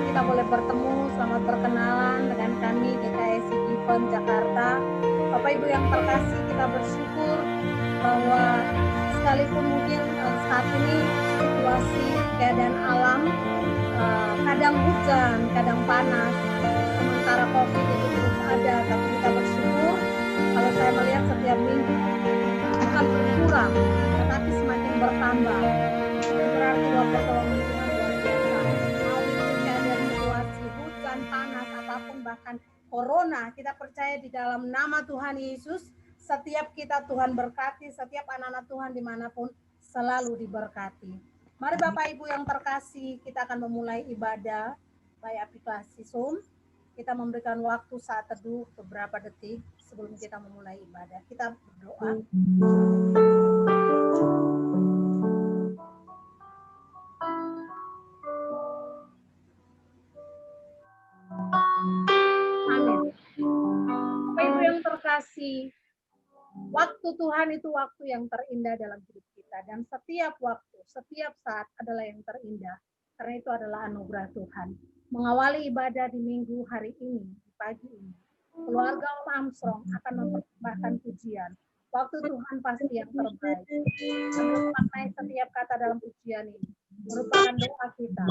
kita boleh bertemu, selamat berkenalan dengan kami GKSI Given Jakarta. Bapak Ibu yang terkasih, kita bersyukur bahwa sekalipun mungkin saat ini situasi keadaan alam kadang hujan, kadang panas, sementara COVID itu terus ada, tapi kita bersyukur kalau saya melihat setiap minggu bukan berkurang, tetapi semakin bertambah. Itu berarti bahwa pertolongan Tuhan luar biasa. Mau itu keadaan situasi hujan, panas, apapun bahkan corona, kita percaya di dalam nama Tuhan Yesus, setiap kita Tuhan berkati, setiap anak-anak Tuhan dimanapun selalu diberkati. Mari Bapak Ibu yang terkasih, kita akan memulai ibadah by aplikasi Zoom. Kita memberikan waktu saat teduh beberapa detik sebelum kita memulai ibadah. Kita berdoa. Amin. Bapak Ibu yang terkasih, waktu Tuhan itu waktu yang terindah dalam hidup kita. Dan setiap waktu, setiap saat adalah yang terindah. Karena itu adalah anugerah Tuhan. Mengawali ibadah di minggu hari ini, di pagi ini, keluarga Om Armstrong akan mempersembahkan pujian. Waktu Tuhan pasti yang terbaik. Menurut maknai setiap kata dalam pujian ini merupakan doa kita.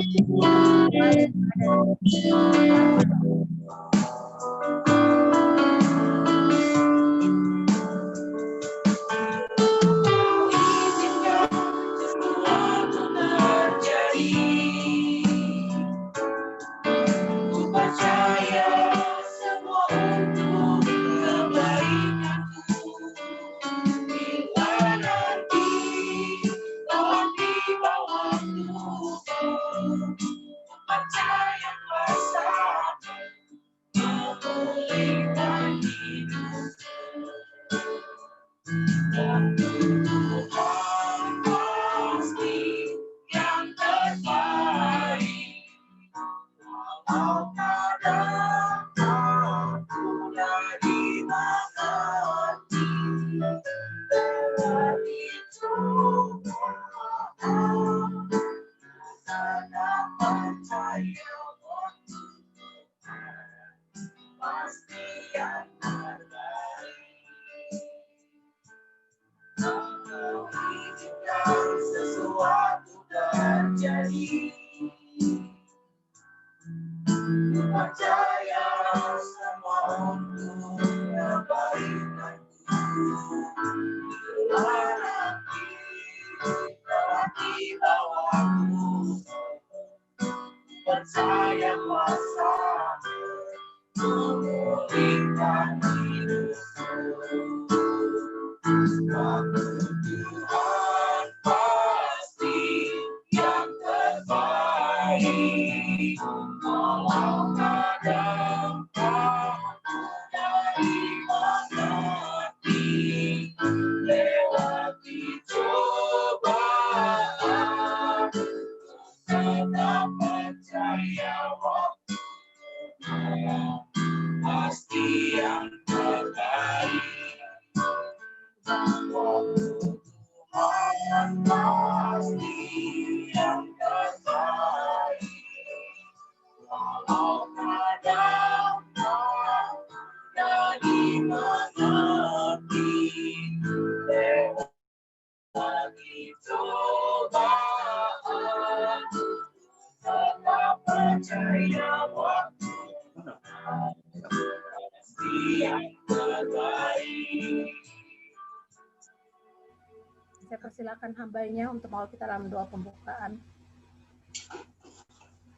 Saya persilakan hambanya untuk mau kita dalam doa pembukaan.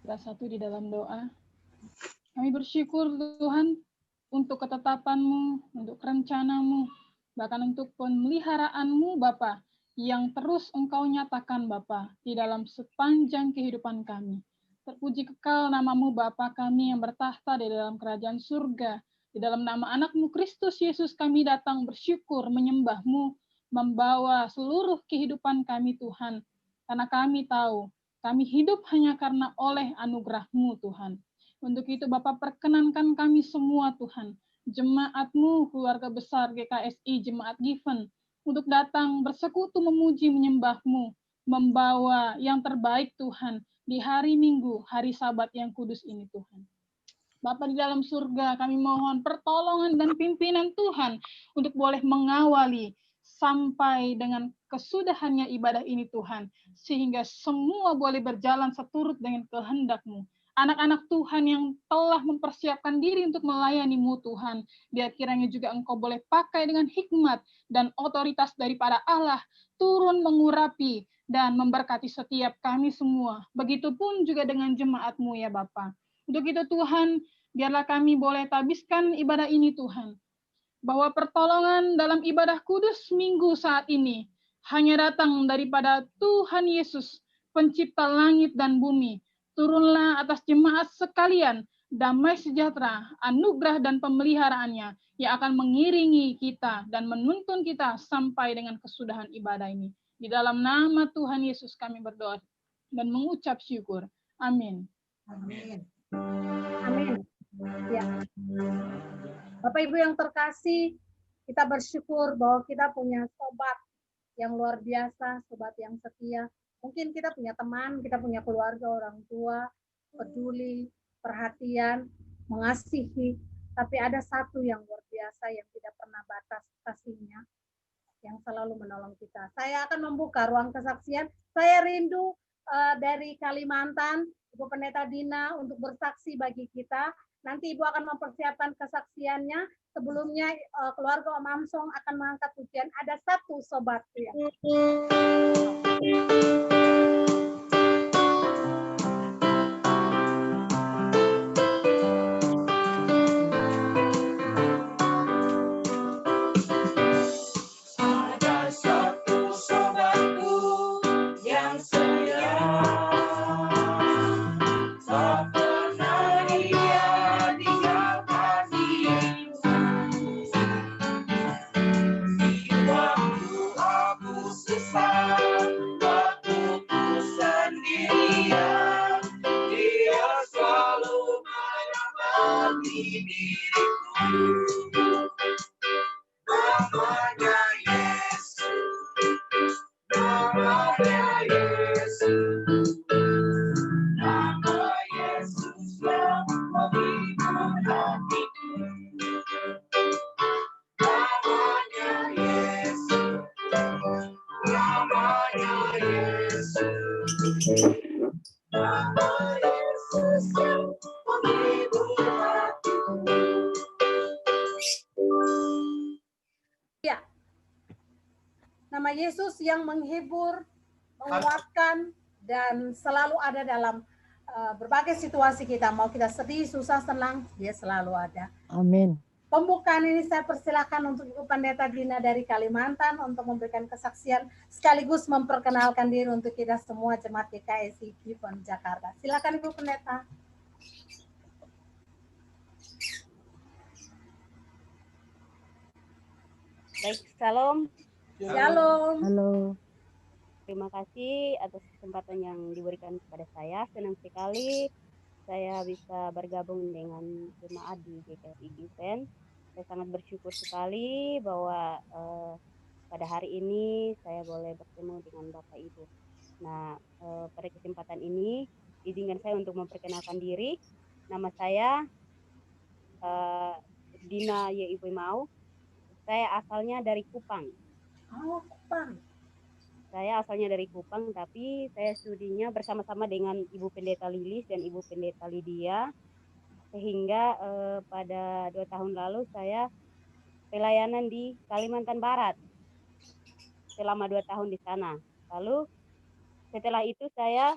Kita satu di dalam doa. Kami bersyukur Tuhan untuk ketetapan-Mu, untuk rencana-Mu, bahkan untuk pemeliharaanmu Bapa, yang terus Engkau nyatakan Bapa di dalam sepanjang kehidupan kami. Terpuji kekal nama-Mu Bapa kami yang bertahta di dalam kerajaan surga. Di dalam nama anak-Mu Kristus Yesus kami datang bersyukur menyembah-Mu, membawa seluruh kehidupan kami Tuhan. Karena kami tahu, kami hidup hanya karena oleh anugerah-Mu Tuhan. Untuk itu Bapak perkenankan kami semua Tuhan, jemaat-Mu, keluarga besar GKSI, Jemaat Given, untuk datang bersekutu memuji menyembah-Mu, membawa yang terbaik Tuhan di hari Minggu, hari Sabat yang kudus ini Tuhan. Bapa di dalam surga, kami mohon pertolongan dan pimpinan Tuhan untuk boleh mengawali sampai dengan kesudahannya ibadah ini Tuhan. Sehingga semua boleh berjalan seturut dengan kehendak-Mu. Anak-anak Tuhan yang telah mempersiapkan diri untuk melayani-Mu Tuhan, biar kiranya juga Engkau boleh pakai dengan hikmat dan otoritas daripada Allah, turun mengurapi dan memberkati setiap kami semua. Begitupun juga dengan jemaat-Mu ya Bapa. Untuk itu Tuhan, biarlah kami boleh tabiskan ibadah ini Tuhan. Bahwa pertolongan dalam ibadah kudus minggu saat ini hanya datang daripada Tuhan Yesus, pencipta langit dan bumi. Turunlah atas jemaat sekalian, damai sejahtera, anugerah dan pemeliharaannya yang akan mengiringi kita dan menuntun kita sampai dengan kesudahan ibadah ini. Di dalam nama Tuhan Yesus kami berdoa dan mengucap syukur. Amin. Amin. Amin. Ya. Bapak Ibu yang terkasih, kita bersyukur bahwa kita punya sobat yang luar biasa, sobat yang setia. Mungkin kita punya teman, kita punya keluarga, orang tua, peduli, perhatian, mengasihi. Tapi ada satu yang luar biasa yang tidak pernah batas kasihnya, yang selalu menolong kita. Saya akan membuka ruang kesaksian. Saya rindu dari Kalimantan, Ibu Pendeta Dina untuk bersaksi bagi kita. Nanti Ibu akan mempersiapkan kesaksiannya. Sebelumnya keluarga Om Amsong akan mengangkat pujian. Ada satu sobat ya. Ya, nama Yesus yang menghibur, menguatkan, dan selalu ada dalam berbagai situasi kita. Mau kita sedih, susah, senang, dia selalu ada. Amin. Pembukaan ini saya persilakan untuk Ibu Pendeta Dina dari Kalimantan untuk memberikan kesaksian sekaligus memperkenalkan diri untuk kita semua jemaat GKSI Gifon Jakarta. Silakan Ibu Pendeta. Baik, salam. Shalom. Halo. Terima kasih atas kesempatan yang diberikan kepada saya. Senang sekali saya bisa bergabung dengan jemaat di GKSI Given. Saya sangat bersyukur sekali bahwa pada hari ini saya boleh bertemu dengan Bapak Ibu. Nah, pada kesempatan ini izinkan saya untuk memperkenalkan diri. Nama saya Dina Ibu Mau. Saya asalnya dari Kupang. Oh, Kupang. Saya asalnya dari Kupang, tapi saya studinya bersama-sama dengan Ibu Pendeta Lilis dan Ibu Pendeta Lydia. Sehingga pada 2 tahun lalu saya pelayanan di Kalimantan Barat selama 2 tahun di sana. Lalu setelah itu saya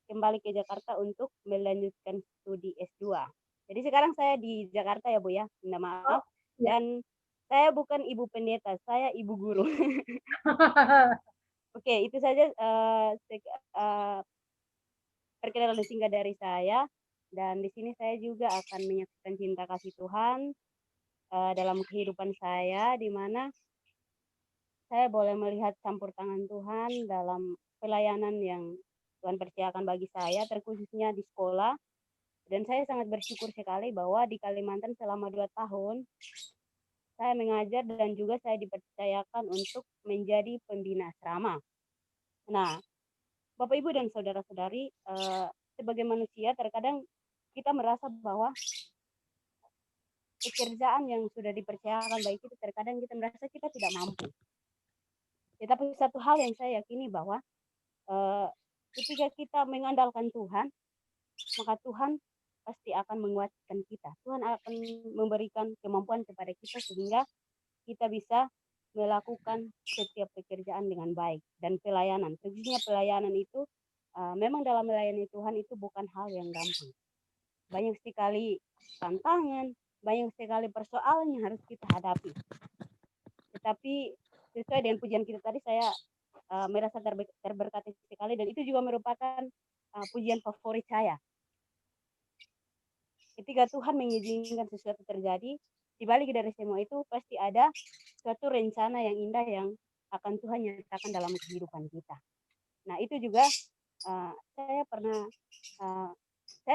kembali ke Jakarta untuk melanjutkan studi S2. Jadi sekarang saya di Jakarta ya Bu ya, minta maaf. Dan saya bukan ibu pendeta, saya ibu guru. Oke, itu saja perkenalan singkat dari saya. Dan di sini saya juga akan menyaksikan cinta kasih Tuhan dalam kehidupan saya, di mana saya boleh melihat campur tangan Tuhan dalam pelayanan yang Tuhan percayakan bagi saya, terkhususnya di sekolah. Dan saya sangat bersyukur sekali bahwa di Kalimantan selama 2 tahun, saya mengajar dan juga saya dipercayakan untuk menjadi pembina asrama. Nah, Bapak Ibu dan saudara-saudari, sebagai manusia terkadang kita merasa bahwa pekerjaan yang sudah dipercayakan baik itu terkadang kita merasa kita tidak mampu. Tetapi satu hal yang saya yakini bahwa ketika kita mengandalkan Tuhan, maka Tuhan pasti akan menguatkan kita. Tuhan akan memberikan kemampuan kepada kita sehingga kita bisa melakukan setiap pekerjaan dengan baik. Dan pelayanan, khususnya pelayanan itu, memang dalam melayani Tuhan itu bukan hal yang gampang. Banyak sekali tantangan, banyak sekali persoalan yang harus kita hadapi. Tetapi sesuai dengan pujian kita tadi, saya merasa terberkati sekali, dan itu juga merupakan pujian favorit saya. Ketika Tuhan mengizinkan sesuatu terjadi, di balik dari semua itu pasti ada suatu rencana yang indah yang akan Tuhan nyatakan dalam kehidupan kita. Nah, itu juga saya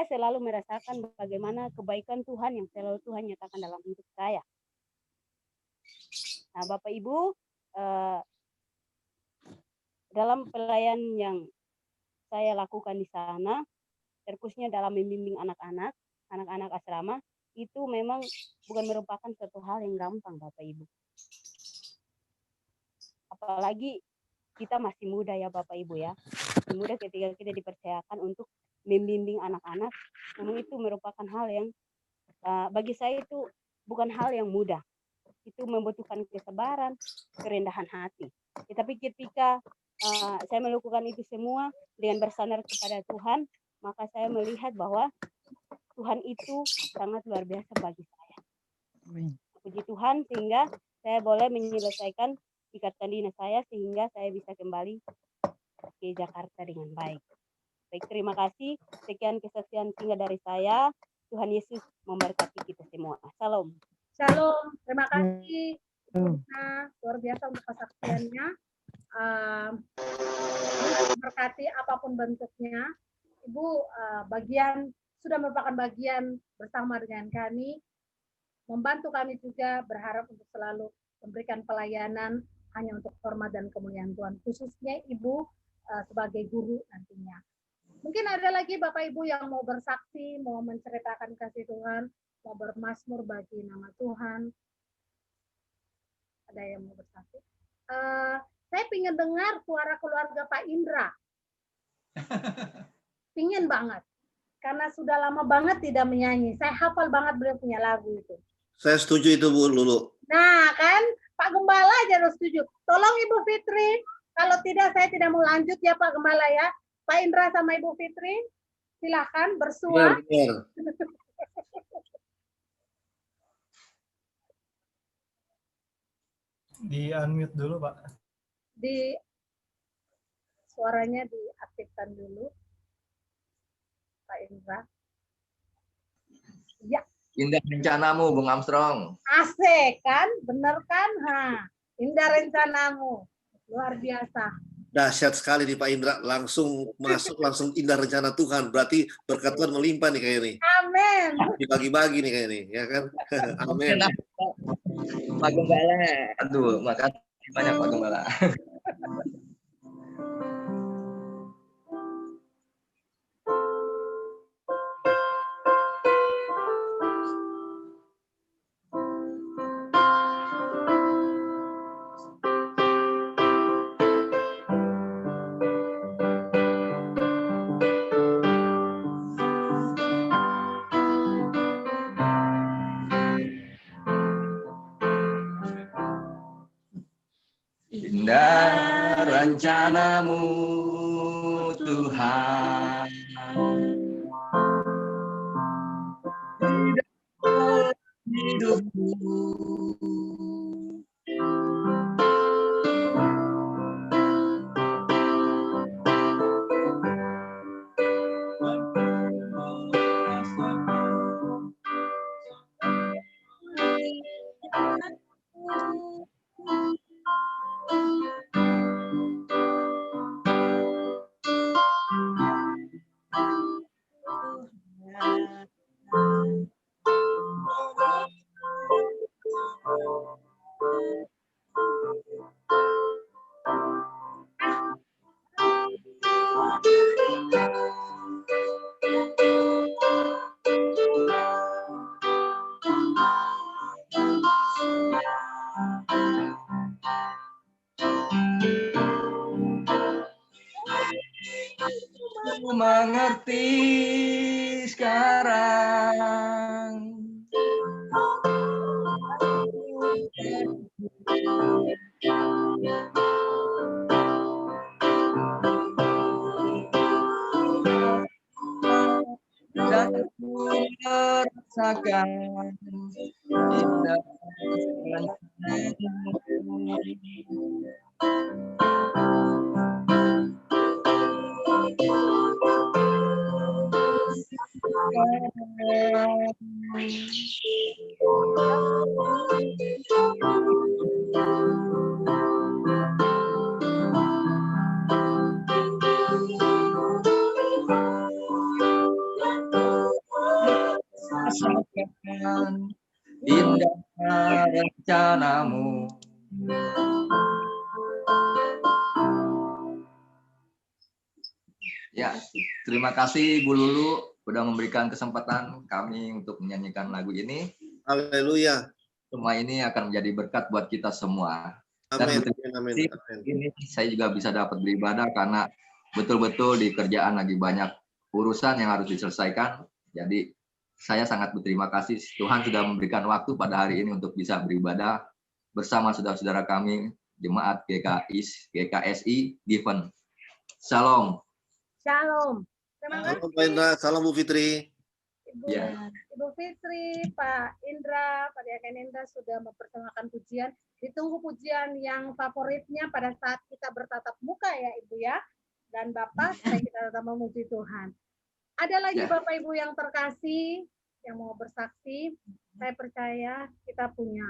selalu merasakan bagaimana kebaikan Tuhan yang selalu Tuhan nyatakan dalam hidup saya. Nah, Bapak Ibu, dalam pelayanan yang saya lakukan di sana, terkhususnya dalam membimbing anak-anak asrama, itu memang bukan merupakan suatu hal yang gampang, Bapak Ibu. Apalagi kita masih muda ya Bapak Ibu ya. Masih muda ketika kita dipercayakan untuk membimbing anak-anak, memang itu merupakan hal yang bagi saya itu bukan hal yang mudah. Itu membutuhkan kesabaran, kerendahan hati. Tetapi ketika saya melakukan itu semua dengan bersandar kepada Tuhan, maka saya melihat bahwa Tuhan itu sangat luar biasa bagi saya. Puji Tuhan, sehingga saya boleh menyelesaikan ikatan dinas saya sehingga saya bisa kembali ke Jakarta dengan baik. Baik, terima kasih. Sekian kesaksian singkat dari saya. Tuhan Yesus memberkati kita semua. Salam. Shalom. Terima kasih. Luar biasa untuk kesaksiannya. Berkati apapun bentuknya. Ibu sudah merupakan bagian bersama dengan kami, membantu kami juga, berharap untuk selalu memberikan pelayanan hanya untuk hormat dan kemuliaan Tuhan, khususnya Ibu sebagai guru nantinya. Mungkin ada lagi Bapak Ibu yang mau bersaksi, mau menceritakan kasih Tuhan, mau bermazmur bagi nama Tuhan. Ada yang mau bersaksi? Saya ingin dengar suara keluarga Pak Indra. Pingin banget. Karena sudah lama banget tidak menyanyi. Saya hafal banget beliau punya lagu itu. Saya setuju itu Bu Lulu. Nah kan, Pak Gembala aja harus setuju. Tolong Ibu Fitri, kalau tidak saya tidak mau lanjut ya Pak Gembala ya. Pak Indra sama Ibu Fitri, silahkan bersua. Benar. Di unmute dulu Pak. Suaranya diaktifkan dulu. Pak Indra. Ya. Indah rencanamu, Bung Armstrong. Asik kan? Bener kan? Indah rencanamu. Luar biasa. Dahsyat sekali nih Pak Indra. Langsung masuk, langsung indah rencana Tuhan. Berarti berkat Tuhan melimpah nih kayak ini. Amin. Dibagi-bagi nih kayak ini. Ya kan? Amin. Pak Gembala. Aduh, makasih banyak Pak Gembala. Indah rencanamu Tuhan, hidupku Aku mengerti sekarang. Dan ku merasakan indah rasakan indah rencanamu. Ya, terima kasih Bu Lulu sudah memberikan kesempatan kami untuk menyanyikan lagu ini. Haleluya. Semua ini akan menjadi berkat buat kita semua. Dan Amin. Amin. ini saya juga bisa dapat beribadah karena betul-betul di kerjaan lagi banyak urusan yang harus diselesaikan. Jadi saya sangat berterima kasih Tuhan sudah memberikan waktu pada hari ini untuk bisa beribadah bersama saudara-saudara kami jemaat GKSI Given. Shalom. Shalom. Terima kasih. Salam Pak Indra, salam Bu Fitri. Ibu Fitri, Pak Indra, Pak Diaken Indra sudah mempersembahkan pujian. Ditunggu pujian yang favoritnya pada saat kita bertatap muka ya Ibu ya. Dan Bapak, supaya kita tetap memuji Tuhan. Ada lagi Bapak Ibu yang terkasih, yang mau bersaksi. Saya percaya kita punya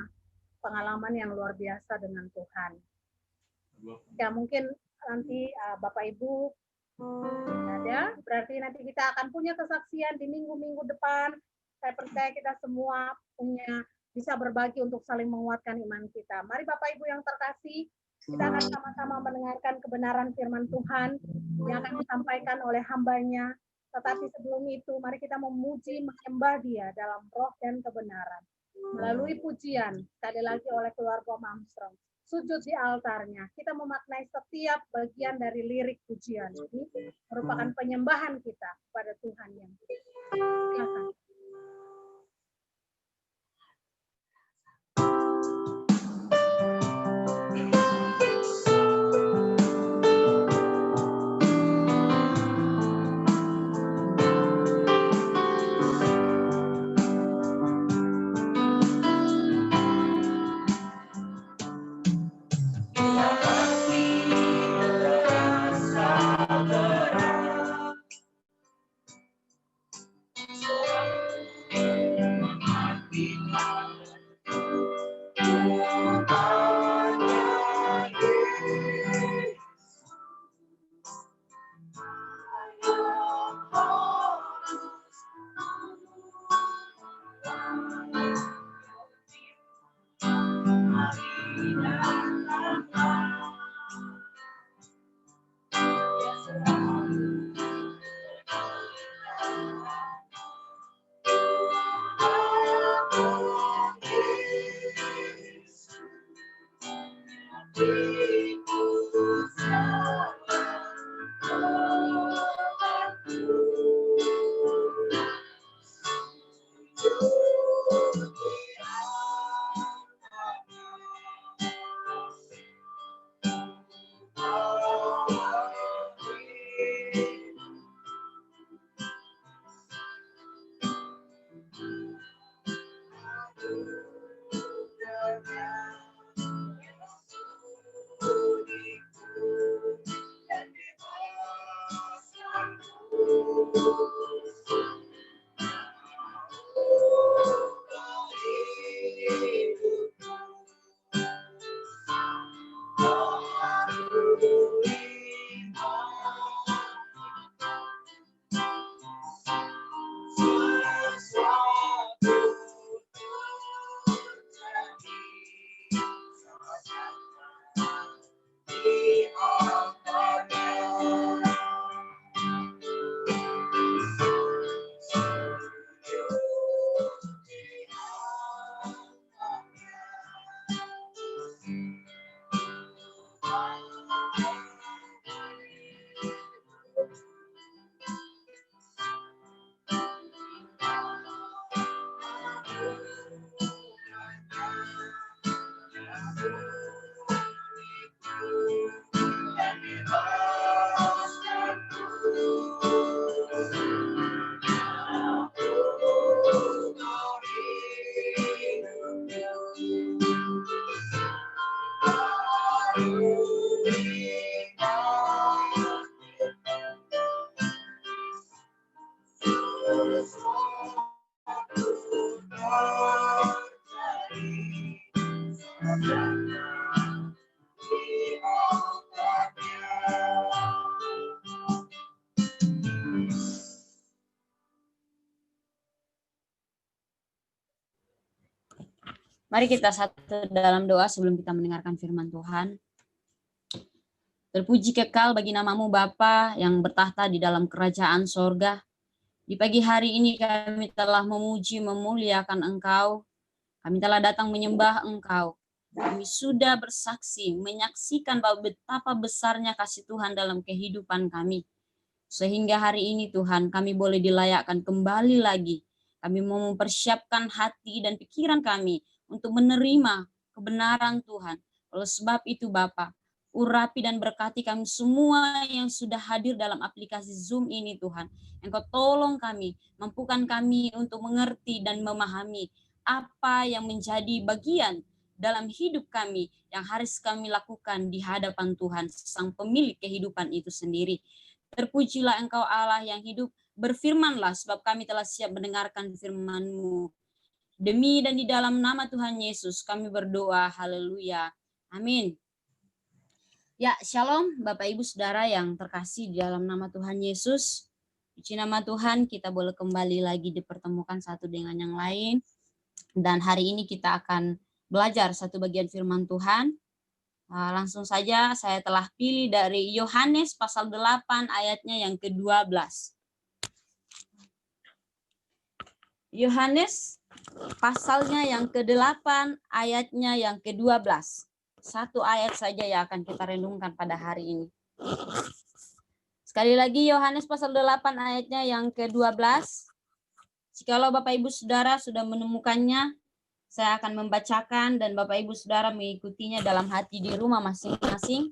pengalaman yang luar biasa dengan Tuhan. Ya mungkin nanti Bapak Ibu ada, berarti nanti kita akan punya kesaksian di minggu-minggu depan. Saya percaya kita semua bisa berbagi untuk saling menguatkan iman kita. Mari Bapak Ibu yang terkasih, kita akan sama-sama mendengarkan kebenaran firman Tuhan yang akan disampaikan oleh hamba-Nya. Tetapi sebelum itu, mari kita memuji, menyembah Dia dalam roh dan kebenaran. Melalui pujian, sekali lagi oleh keluarga Armstrong. Sujud di altarnya, kita memaknai setiap bagian dari lirik pujian ini merupakan penyembahan kita kepada Tuhan yang silakan. Mari kita satu dalam doa sebelum kita mendengarkan firman Tuhan. Terpuji kekal bagi nama-Mu Bapa yang bertahta di dalam kerajaan sorga. Di pagi hari ini kami telah memuji, memuliakan Engkau. Kami telah datang menyembah Engkau. Kami sudah bersaksi, menyaksikan bahwa betapa besarnya kasih Tuhan dalam kehidupan kami. Sehingga hari ini Tuhan kami boleh dilayakkan kembali lagi. Kami mau mempersiapkan hati dan pikiran kami untuk menerima kebenaran Tuhan. Oleh sebab itu Bapa, urapi dan berkati kami semua yang sudah hadir dalam aplikasi Zoom ini Tuhan. Engkau tolong kami, mampukan kami untuk mengerti dan memahami apa yang menjadi bagian dalam hidup kami yang harus kami lakukan di hadapan Tuhan, Sang Pemilik kehidupan itu sendiri. Terpujilah Engkau Allah yang hidup, berfirmanlah sebab kami telah siap mendengarkan firman-Mu. Demi dan di dalam nama Tuhan Yesus kami berdoa, haleluya, amin. Ya, shalom Bapak Ibu Saudara yang terkasih di dalam nama Tuhan Yesus. Puji nama Tuhan, kita boleh kembali lagi dipertemukan satu dengan yang lain. Dan hari ini kita akan belajar satu bagian firman Tuhan. Langsung saja saya telah pilih dari Yohanes pasal 8 ayatnya yang ke-12. Yohanes pasalnya yang ke-8 ayatnya yang ke-12. Satu ayat saja yang akan kita renungkan pada hari ini. Sekali lagi Yohanes pasal 8 ayatnya yang ke-12. Jikalau Bapak Ibu Saudara sudah menemukannya, saya akan membacakan dan Bapak Ibu Saudara mengikutinya dalam hati di rumah masing-masing.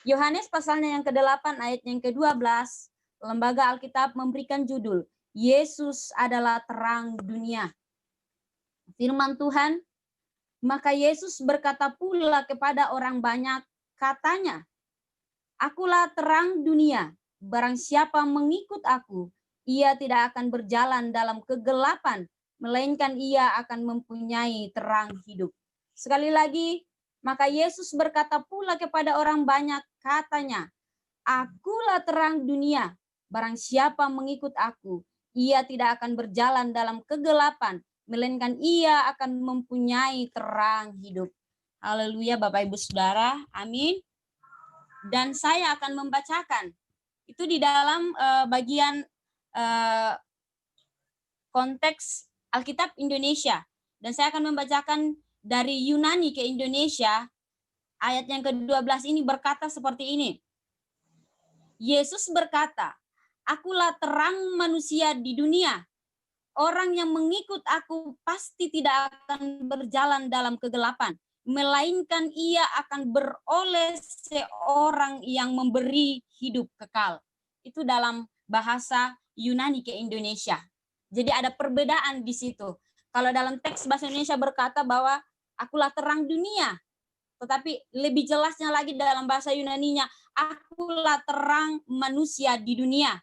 Yohanes pasalnya yang ke-8 ayat yang ke-12, Lembaga Alkitab memberikan judul, Yesus adalah terang dunia. Firman Tuhan, maka Yesus berkata pula kepada orang banyak, katanya, Akulah terang dunia, barang siapa mengikut aku, ia tidak akan berjalan dalam kegelapan, melainkan ia akan mempunyai terang hidup. Sekali lagi, maka Yesus berkata pula kepada orang banyak, katanya, Akulah terang dunia, barang siapa mengikut aku, ia tidak akan berjalan dalam kegelapan, melainkan ia akan mempunyai terang hidup. Haleluya Bapak Ibu Saudara, amin. Dan saya akan membacakan, itu di dalam bagian konteks Alkitab Indonesia. Dan saya akan membacakan dari Yunani ke Indonesia, ayat yang ke-12 ini berkata seperti ini. Yesus berkata, Akulah terang manusia di dunia. Orang yang mengikut aku pasti tidak akan berjalan dalam kegelapan, melainkan ia akan beroleh seorang yang memberi hidup kekal. Itu dalam bahasa Yunani ke Indonesia. Jadi ada perbedaan di situ. Kalau dalam teks bahasa Indonesia berkata bahwa akulah terang dunia. Tetapi lebih jelasnya lagi dalam bahasa Yunaninya, akulah terang manusia di dunia.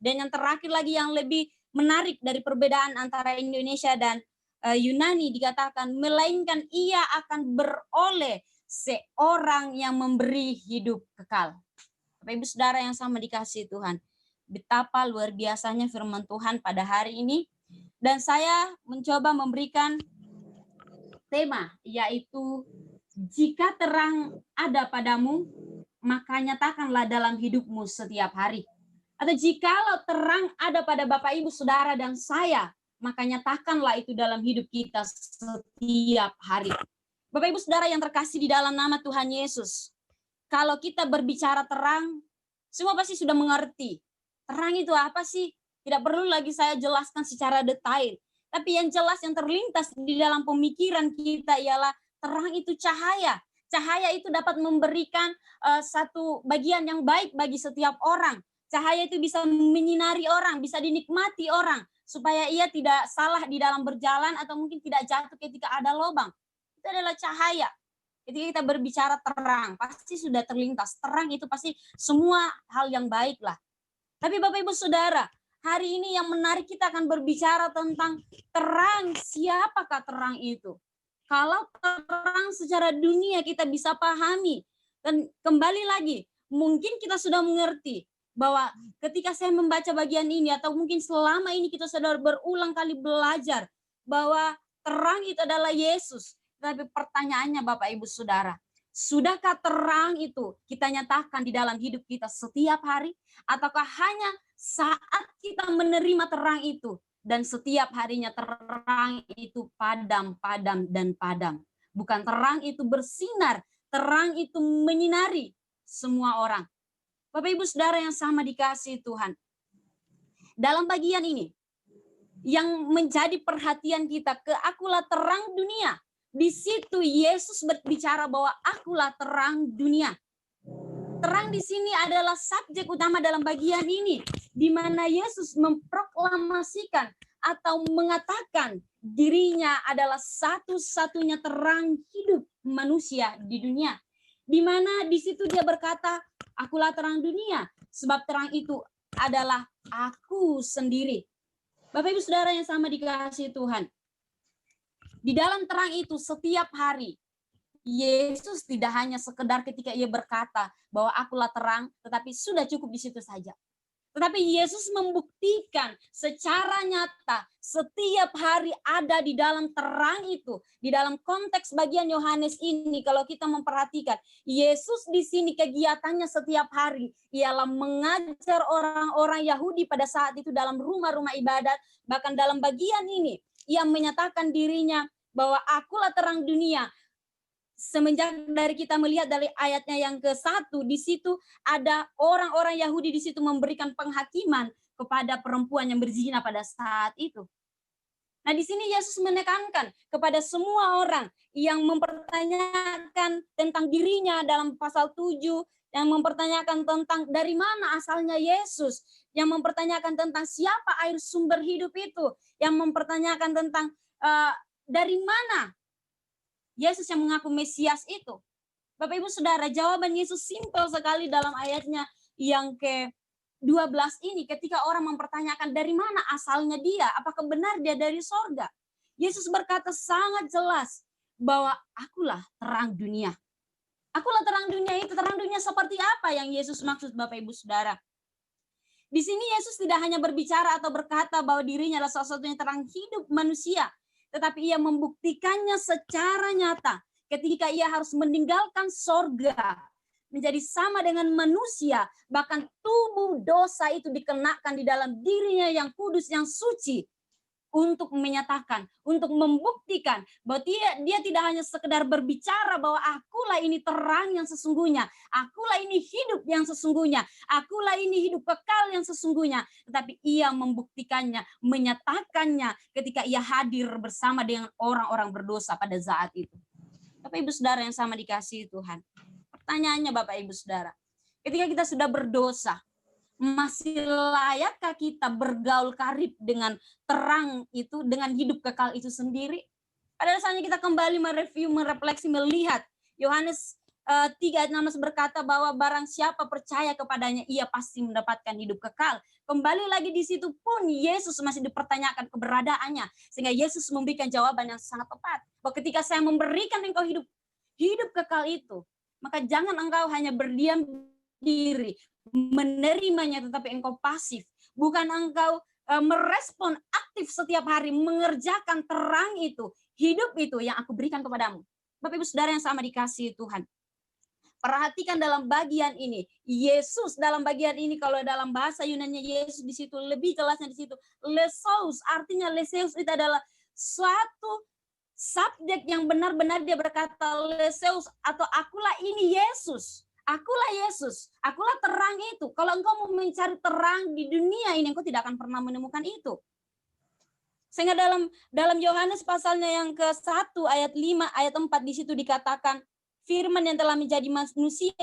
Dan yang terakhir lagi yang lebih menarik dari perbedaan antara Indonesia dan Yunani dikatakan, melainkan ia akan beroleh seorang yang memberi hidup kekal. Bapak Ibu Saudara yang sama dikasihi Tuhan, betapa luar biasanya firman Tuhan pada hari ini. Dan saya mencoba memberikan tema, yaitu jika terang ada padamu, maka nyatakanlah dalam hidupmu setiap hari. Atau jikalau terang ada pada Bapak Ibu Saudara dan saya, maka nyatakanlah itu dalam hidup kita setiap hari. Bapak Ibu Saudara yang terkasih di dalam nama Tuhan Yesus, kalau kita berbicara terang, semua pasti sudah mengerti. Terang itu apa sih? Tidak perlu lagi saya jelaskan secara detail. Tapi yang jelas yang terlintas di dalam pemikiran kita ialah terang itu cahaya. Cahaya itu dapat memberikan satu bagian yang baik bagi setiap orang. Cahaya itu bisa menyinari orang, bisa dinikmati orang, supaya ia tidak salah di dalam berjalan atau mungkin tidak jatuh ketika ada lubang. Itu adalah cahaya. Ketika kita berbicara terang, pasti sudah terlintas. Terang itu pasti semua hal yang baik lah. Tapi Bapak Ibu Saudara, hari ini yang menarik, kita akan berbicara tentang terang. Siapakah terang itu? Kalau terang secara dunia kita bisa pahami. Dan kembali lagi, mungkin kita sudah mengerti bahwa ketika saya membaca bagian ini, atau mungkin selama ini kita sudah berulang kali belajar bahwa terang itu adalah Yesus. Tapi pertanyaannya Bapak Ibu Saudara, sudahkah terang itu kita nyatakan di dalam hidup kita setiap hari? Ataukah hanya saat kita menerima terang itu dan setiap harinya terang itu padam, padam, dan padam? Bukan terang itu bersinar, terang itu menyinari semua orang. Bapak Ibu Saudara yang sama dikasihi Tuhan, dalam bagian ini yang menjadi perhatian kita, akulah terang dunia. Di situ Yesus berbicara bahwa akulah terang dunia. Terang di sini adalah subjek utama dalam bagian ini, di mana Yesus memproklamasikan atau mengatakan dirinya adalah satu-satunya terang hidup manusia di dunia. Di mana di situ dia berkata, akulah terang dunia, sebab terang itu adalah aku sendiri. Bapak Ibu Saudara yang sama dikasihi Tuhan, di dalam terang itu setiap hari, Yesus tidak hanya sekedar ketika ia berkata bahwa akulah terang, tetapi sudah cukup di situ saja. Tetapi Yesus membuktikan secara nyata setiap hari ada di dalam terang itu. Di dalam konteks bagian Yohanes ini, kalau kita memperhatikan, Yesus di sini kegiatannya setiap hari ialah mengajar orang-orang Yahudi pada saat itu dalam rumah-rumah ibadat. Bahkan dalam bagian ini, ia menyatakan dirinya bahwa akulah terang dunia. Semenjak dari kita melihat dari ayatnya yang ke-1, di situ ada orang-orang Yahudi di situ memberikan penghakiman kepada perempuan yang berzina pada saat itu. Nah, di sini Yesus menekankan kepada semua orang yang mempertanyakan tentang dirinya dalam pasal 7, yang mempertanyakan tentang dari mana asalnya Yesus, yang mempertanyakan tentang siapa air sumber hidup itu, yang mempertanyakan tentang dari mana Yesus yang mengaku Mesias itu. Bapak Ibu Saudara, jawaban Yesus simpel sekali dalam ayatnya yang ke-12 ini, ketika orang mempertanyakan dari mana asalnya dia, apakah benar dia dari sorga. Yesus berkata sangat jelas bahwa akulah terang dunia. Akulah terang dunia itu, terang dunia seperti apa yang Yesus maksud Bapak Ibu Saudara? Di sini Yesus tidak hanya berbicara atau berkata bahwa dirinya adalah satu-satunya terang hidup manusia, tetapi ia membuktikannya secara nyata ketika ia harus meninggalkan sorga, menjadi sama dengan manusia, bahkan tubuh dosa itu dikenakan di dalam dirinya yang kudus, yang suci, untuk menyatakan, untuk membuktikan bahwa dia tidak hanya sekedar berbicara bahwa akulah ini terang yang sesungguhnya, akulah ini hidup yang sesungguhnya, akulah ini hidup kekal yang sesungguhnya, tetapi ia membuktikannya, menyatakannya ketika ia hadir bersama dengan orang-orang berdosa pada saat itu. Bapak Ibu Saudara yang sama dikasihi Tuhan, pertanyaannya Bapak Ibu Saudara, ketika kita sudah berdosa, masih layakkah kita bergaul karib dengan terang itu, dengan hidup kekal itu sendiri? Pada dasarnya kita kembali mereview, merefleksi, melihat Yohanes 3 ayat 16 berkata bahwa barang siapa percaya kepadanya, ia pasti mendapatkan hidup kekal. Kembali lagi di situ pun Yesus masih dipertanyakan keberadaannya, sehingga Yesus memberikan jawaban yang sangat tepat. Bahwa ketika saya memberikan engkau hidup kekal itu, maka jangan engkau hanya berdiam diri, menerimanya, tetapi engkau pasif. Bukan engkau merespon aktif setiap hari, mengerjakan terang itu, hidup itu yang aku berikan kepadamu. Bapak Ibu Saudara yang sama dikasihi Tuhan, perhatikan dalam bagian ini, Yesus dalam bagian ini, kalau dalam bahasa Yunani Yesus di situ lebih jelasnya di situ, lesos, artinya leseus itu adalah suatu subjek yang benar-benar dia berkata leseus, atau akulah ini Yesus. Akulah Yesus, akulah terang itu. Kalau engkau mau mencari terang di dunia ini, engkau tidak akan pernah menemukan itu. Sehingga dalam Yohanes pasalnya yang ke-1 ayat 5 ayat 4 di situ dikatakan firman yang telah menjadi manusia,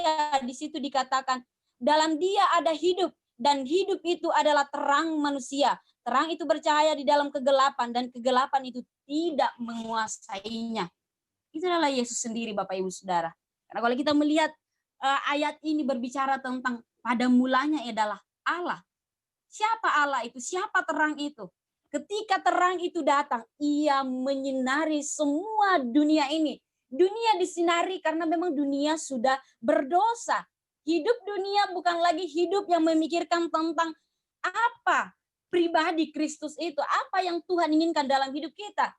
di situ dikatakan dalam dia ada hidup dan hidup itu adalah terang manusia. Terang itu bercahaya di dalam kegelapan dan kegelapan itu tidak menguasainya. Itu adalah Yesus sendiri Bapak Ibu Saudara. Karena kalau kita melihat ayat ini berbicara tentang pada mulanya adalah Allah. Siapa Allah itu? Siapa terang itu? Ketika terang itu datang, ia menyinari semua dunia ini. Dunia disinari karena memang dunia sudah berdosa. Hidup dunia bukan lagi hidup yang memikirkan tentang apa pribadi Kristus itu, apa yang Tuhan inginkan dalam hidup kita.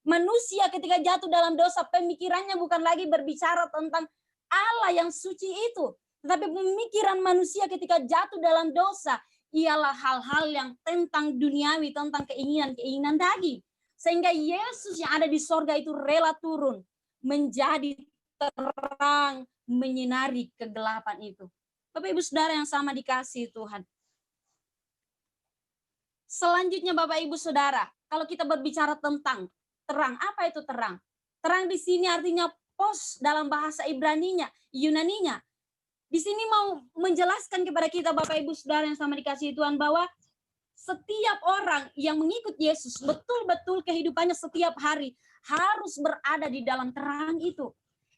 Manusia ketika jatuh dalam dosa, pemikirannya bukan lagi berbicara tentang Allah yang suci itu, tetapi pemikiran manusia ketika jatuh dalam dosa ialah hal-hal yang tentang duniawi, tentang keinginan-keinginan daging. Sehingga Yesus yang ada di sorga itu rela turun menjadi terang, menyinari kegelapan itu. Bapak Ibu Saudara yang sama dikasihi Tuhan. Selanjutnya Bapak Ibu Saudara, kalau kita berbicara tentang terang, apa itu terang? Terang di sini artinya pos dalam bahasa Ibraninya, Yunaninya. Di sini mau menjelaskan kepada kita Bapak Ibu Saudara yang sama dikasihi Tuhan bahwa setiap orang yang mengikut Yesus betul-betul kehidupannya setiap hari harus berada di dalam terang itu.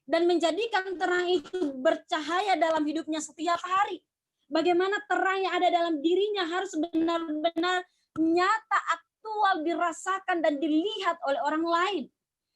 Dan menjadikan terang itu bercahaya dalam hidupnya setiap hari. Bagaimana terang yang ada dalam dirinya harus benar-benar nyata, aktual, dirasakan dan dilihat oleh orang lain.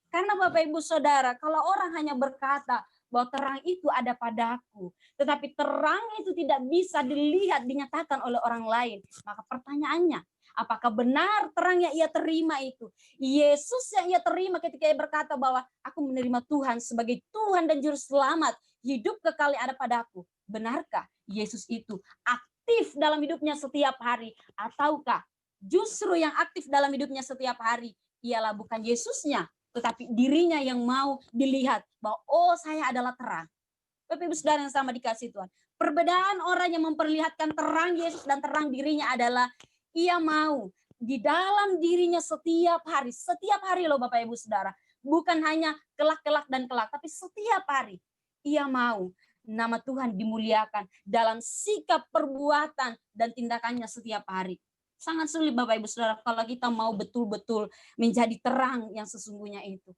Karena Bapak Ibu Saudara, kalau orang hanya berkata bahwa terang itu ada padaku, tetapi terang itu tidak bisa dilihat, dinyatakan oleh orang lain, maka pertanyaannya, apakah benar terang yang ia terima itu Yesus yang ia terima ketika ia berkata bahwa aku menerima Tuhan sebagai Tuhan dan Juru Selamat, hidup kekal ada padaku? Benarkah Yesus itu aktif dalam hidupnya setiap hari? Ataukah justru yang aktif dalam hidupnya setiap hari ialah bukan Yesusnya, tetapi dirinya yang mau dilihat bahwa oh saya adalah terang. Bapak Ibu Saudara yang sama dikasihi Tuhan. Perbedaan orang yang memperlihatkan terang Yesus dan terang dirinya adalah ia mau di dalam dirinya setiap hari loh Bapak Ibu Saudara. Bukan hanya kelak-kelak dan kelak, tapi setiap hari ia mau nama Tuhan dimuliakan dalam sikap, perbuatan, dan tindakannya setiap hari. Sangat sulit Bapak Ibu Saudara kalau kita mau betul-betul menjadi terang yang sesungguhnya itu.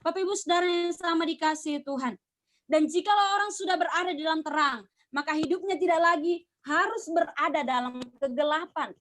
Bapak Ibu Saudara yang sama dikasihi Tuhan. Dan jikalau orang sudah berada di dalam terang, maka hidupnya tidak lagi harus berada dalam kegelapan.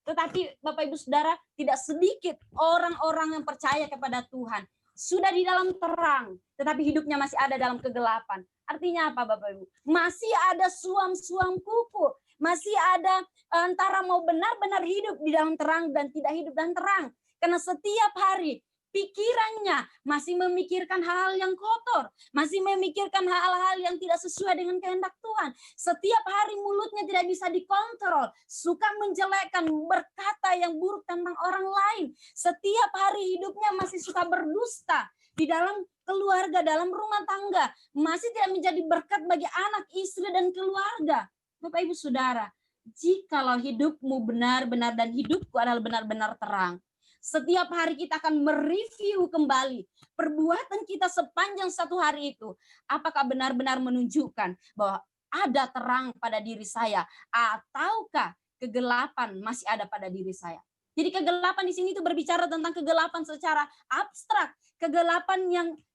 Tetapi Bapak Ibu Saudara, tidak sedikit orang-orang yang percaya kepada Tuhan. Sudah di dalam terang, tetapi hidupnya masih ada dalam kegelapan. Artinya apa Bapak Ibu? Masih ada suam-suam kuku. Masih ada antara mau benar-benar hidup di dalam terang dan tidak hidup dalam terang. Karena setiap hari pikirannya masih memikirkan hal-hal yang kotor. Masih memikirkan hal-hal yang tidak sesuai dengan kehendak Tuhan. Setiap hari mulutnya tidak bisa dikontrol. Suka menjelekkan, berkata yang buruk tentang orang lain. Setiap hari hidupnya masih suka berdusta. Di dalam keluarga, dalam rumah tangga. Masih tidak menjadi berkat bagi anak, istri, dan keluarga. Bapak Ibu Saudara, jikalau hidupmu benar-benar dan hidupku adalah benar-benar terang, setiap hari kita akan mereview kembali perbuatan kita sepanjang satu hari itu. Apakah benar-benar menunjukkan bahwa ada terang pada diri saya, ataukah kegelapan masih ada pada diri saya? Jadi kegelapan di sini itu berbicara tentang kegelapan secara abstrak, kegelapan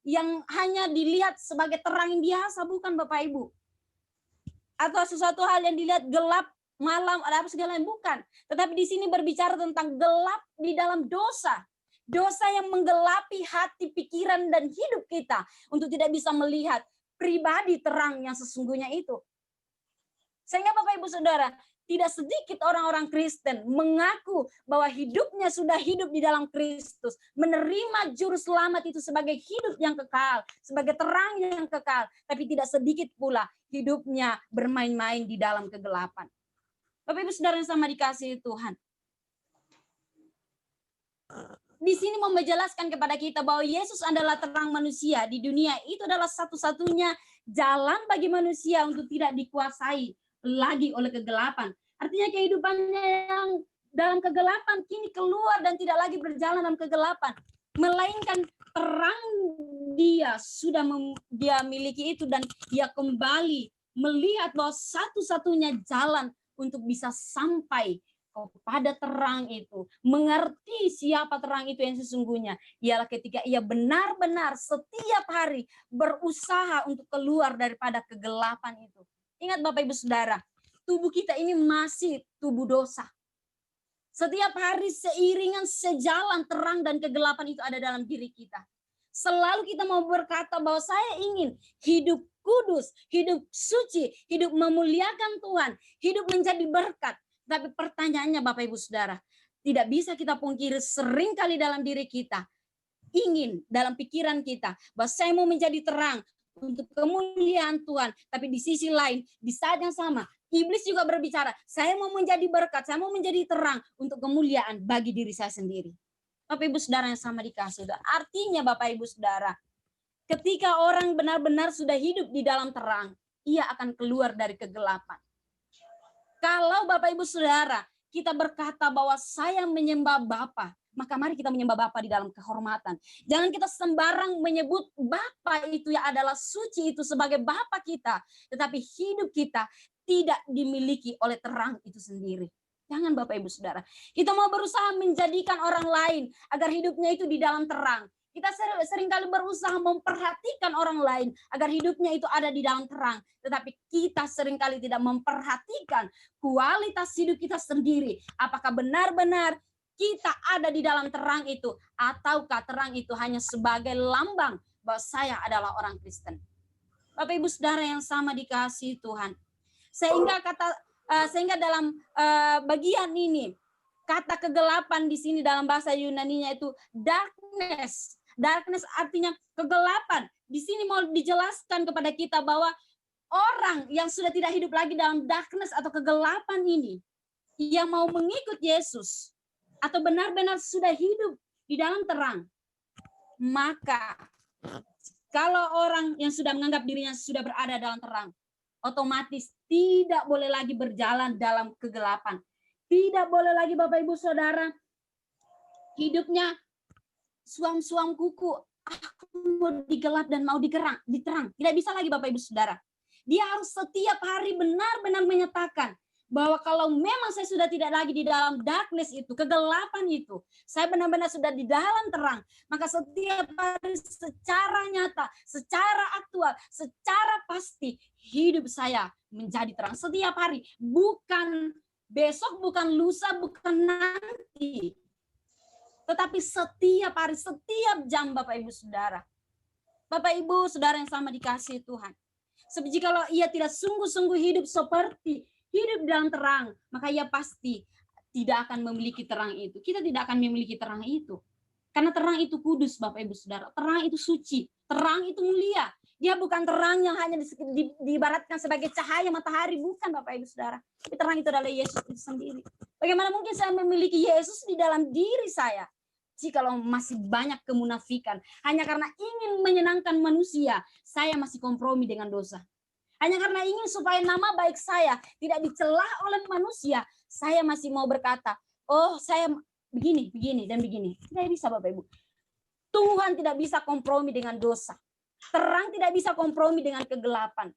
yang hanya dilihat sebagai terang yang biasa, bukan Bapak Ibu. Atau sesuatu hal yang dilihat gelap, malam, ada apa segala yang bukan. Tetapi di sini berbicara tentang gelap di dalam dosa. Dosa yang menggelapi hati, pikiran, dan hidup kita untuk tidak bisa melihat pribadi terang yang sesungguhnya itu. Sehingga Bapak Ibu Saudara, tidak sedikit orang-orang Kristen mengaku bahwa hidupnya sudah hidup di dalam Kristus, menerima Juru Selamat itu sebagai hidup yang kekal, sebagai terang yang kekal, tapi tidak sedikit pula hidupnya bermain-main di dalam kegelapan. Bapak Ibu Saudara yang sama dikasihi Tuhan. Di sini mau menjelaskan kepada kita bahwa Yesus adalah terang manusia di dunia. Itu adalah satu-satunya jalan bagi manusia untuk tidak dikuasai lagi oleh kegelapan. Artinya kehidupannya yang dalam kegelapan kini keluar dan tidak lagi berjalan dalam kegelapan. Melainkan terang dia sudah dia miliki itu dan dia kembali melihat bahwa satu-satunya jalan untuk bisa sampai kepada terang itu, mengerti siapa terang itu yang sesungguhnya, ialah ketika ia benar-benar setiap hari berusaha untuk keluar daripada kegelapan itu. Ingat Bapak Ibu Saudara, tubuh kita ini masih tubuh dosa. Setiap hari seiringan, sejalan, terang dan kegelapan itu ada dalam diri kita. Selalu kita mau berkata bahwa saya ingin hidup kudus, hidup suci, hidup memuliakan Tuhan, hidup menjadi berkat. Tapi pertanyaannya Bapak Ibu Saudara, tidak bisa kita pungkiri sering kali dalam diri kita, ingin dalam pikiran kita, bahwa saya mau menjadi terang untuk kemuliaan Tuhan. Tapi di sisi lain, di saat yang sama, iblis juga berbicara, saya mau menjadi berkat, saya mau menjadi terang untuk kemuliaan bagi diri saya sendiri. Bapak Ibu Saudara yang sama dikasih. Artinya Bapak Ibu Saudara, ketika orang benar-benar sudah hidup di dalam terang, ia akan keluar dari kegelapan. Kalau Bapak Ibu Saudara, kita berkata bahwa saya menyembah Bapa, maka mari kita menyembah Bapa di dalam kehormatan. Jangan kita sembarang menyebut Bapa itu yang adalah suci itu sebagai Bapa kita, tetapi hidup kita tidak dimiliki oleh terang itu sendiri. Jangan Bapak Ibu Saudara. Kita mau berusaha menjadikan orang lain agar hidupnya itu di dalam terang. Kita seringkali berusaha memperhatikan orang lain agar hidupnya itu ada di dalam terang. Tetapi kita seringkali tidak memperhatikan kualitas hidup kita sendiri. Apakah benar-benar kita ada di dalam terang itu, ataukah terang itu hanya sebagai lambang bahwa saya adalah orang Kristen. Bapak Ibu Saudara yang sama dikasihi Tuhan. Sehingga dalam bagian ini, kata kegelapan di sini dalam bahasa Yunaninya itu darkness. Darkness artinya kegelapan. Di sini mau dijelaskan kepada kita bahwa orang yang sudah tidak hidup lagi dalam darkness atau kegelapan ini, yang mau mengikut Yesus, atau benar-benar sudah hidup di dalam terang, maka kalau orang yang sudah menganggap dirinya sudah berada dalam terang, otomatis tidak boleh lagi berjalan dalam kegelapan. Tidak boleh lagi Bapak Ibu Saudara hidupnya suam-suam kuku. Aku mau digelap dan mau diterang. Tidak bisa lagi Bapak Ibu Saudara. Dia harus setiap hari benar-benar menyatakan bahwa kalau memang saya sudah tidak lagi di dalam darkness itu, kegelapan itu, saya benar-benar sudah di dalam terang, maka setiap hari secara nyata, secara aktual, secara pasti hidup saya menjadi terang setiap hari, bukan besok, bukan lusa, bukan nanti, tetapi setiap hari, setiap jam Bapak Ibu Saudara. Bapak Ibu Saudara yang sama dikasihi Tuhan. Sebiji kalau ia tidak sungguh-sungguh hidup seperti hidup dalam terang, maka ia pasti tidak akan memiliki terang itu. Kita tidak akan memiliki terang itu. Karena terang itu kudus, Bapak Ibu Saudara. Terang itu suci. Terang itu mulia. Dia bukan terang yang hanya diibaratkan sebagai cahaya matahari. Bukan, Bapak Ibu Saudara. Tapi terang itu adalah Yesus itu sendiri. Bagaimana mungkin saya memiliki Yesus di dalam diri saya? Jikalau masih banyak kemunafikan. Hanya karena ingin menyenangkan manusia, saya masih kompromi dengan dosa. Hanya karena ingin supaya nama baik saya tidak dicelah oleh manusia, saya masih mau berkata, oh saya begini, begini, dan begini. Tidak bisa Bapak Ibu. Tuhan tidak bisa kompromi dengan dosa. Terang tidak bisa kompromi dengan kegelapan.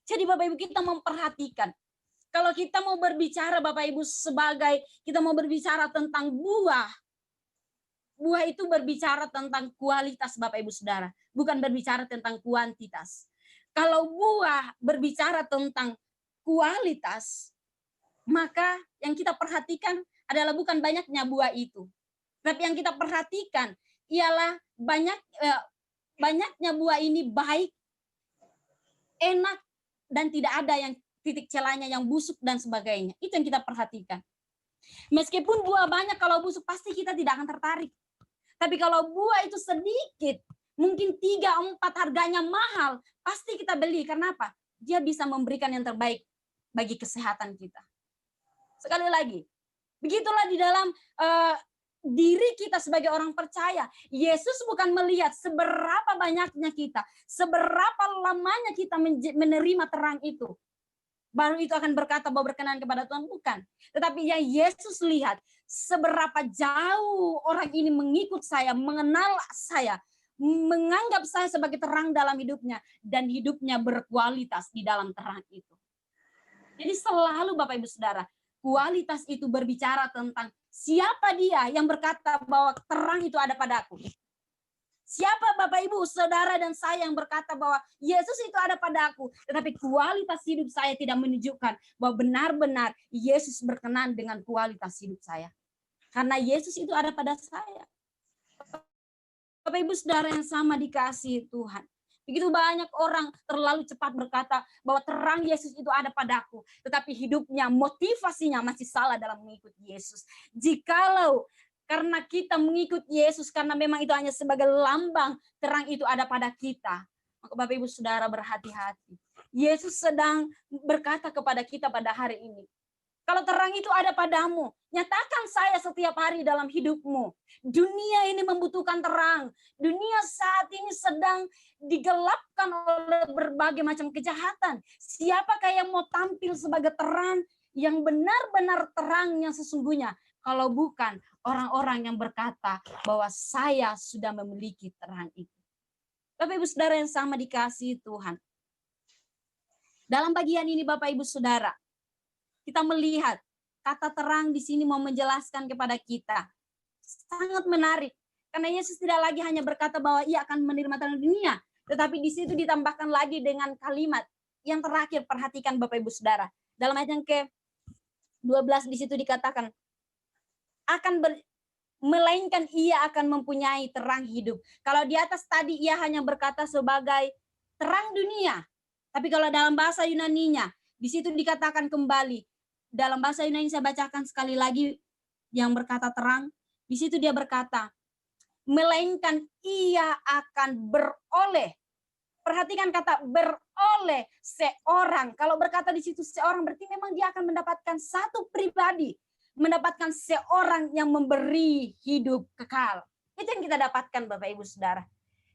Jadi Bapak Ibu kita memperhatikan. Kalau kita mau berbicara Bapak Ibu kita mau berbicara tentang buah. Buah itu berbicara tentang kualitas Bapak Ibu Saudara. Bukan berbicara tentang kuantitas. Kalau buah berbicara tentang kualitas, maka yang kita perhatikan adalah bukan banyaknya buah itu. Tapi yang kita perhatikan ialah banyaknya buah ini baik, enak, dan tidak ada yang titik celahnya yang busuk dan sebagainya. Itu yang kita perhatikan. Meskipun buah banyak, kalau busuk pasti kita tidak akan tertarik. Tapi kalau buah itu sedikit, mungkin 3-4 harganya mahal, pasti kita beli. Karena apa? Dia bisa memberikan yang terbaik bagi kesehatan kita. Sekali lagi, begitulah di dalam diri kita sebagai orang percaya. Yesus bukan melihat seberapa banyaknya kita, seberapa lamanya kita menerima terang itu. Baru itu akan berkata bahwa berkenan kepada Tuhan, bukan. Tetapi yang Yesus lihat, seberapa jauh orang ini mengikut saya, mengenal saya, menganggap saya sebagai terang dalam hidupnya, dan hidupnya berkualitas di dalam terang itu. Jadi selalu Bapak Ibu Saudara, kualitas itu berbicara tentang siapa dia yang berkata bahwa terang itu ada padaku. Siapa Bapak Ibu, saudara dan saya yang berkata bahwa Yesus itu ada pada aku, tetapi kualitas hidup saya tidak menunjukkan bahwa benar-benar Yesus berkenan dengan kualitas hidup saya. Karena Yesus itu ada pada saya. Bapak Ibu saudara yang sama dikasihi Tuhan. Begitu banyak orang terlalu cepat berkata bahwa terang Yesus itu ada padaku, tetapi hidupnya, motivasinya masih salah dalam mengikuti Yesus. Jikalau karena kita mengikut Yesus, karena memang itu hanya sebagai lambang terang itu ada pada kita, maka Bapak Ibu saudara berhati-hati. Yesus sedang berkata kepada kita pada hari ini, kalau terang itu ada padamu, nyatakan saya setiap hari dalam hidupmu. Dunia ini membutuhkan terang. Dunia saat ini sedang digelapkan oleh berbagai macam kejahatan. Siapakah yang mau tampil sebagai terang yang benar-benar terang yang sesungguhnya? Kalau bukan orang-orang yang berkata bahwa saya sudah memiliki terang itu. Bapak Ibu saudara yang sama dikasihi Tuhan. Dalam bagian ini Bapak Ibu saudara, kita melihat kata terang di sini mau menjelaskan kepada kita. Sangat menarik. Karena Yesus tidak lagi hanya berkata bahwa ia akan menerima terang dunia. Tetapi di situ ditambahkan lagi dengan kalimat yang terakhir. Perhatikan Bapak Ibu saudara. Dalam ayat yang ke-12 di situ dikatakan, melainkan ia akan mempunyai terang hidup. Kalau di atas tadi ia hanya berkata sebagai terang dunia. Tapi kalau dalam bahasa Yunaninya, di situ dikatakan kembali. Dalam bahasa Yunani saya bacakan sekali lagi yang berkata terang. Di situ dia berkata, melainkan ia akan beroleh. Perhatikan kata beroleh seorang. Kalau berkata di situ seorang berarti memang dia akan mendapatkan satu pribadi. Mendapatkan seorang yang memberi hidup kekal. Itu yang kita dapatkan Bapak Ibu Saudara.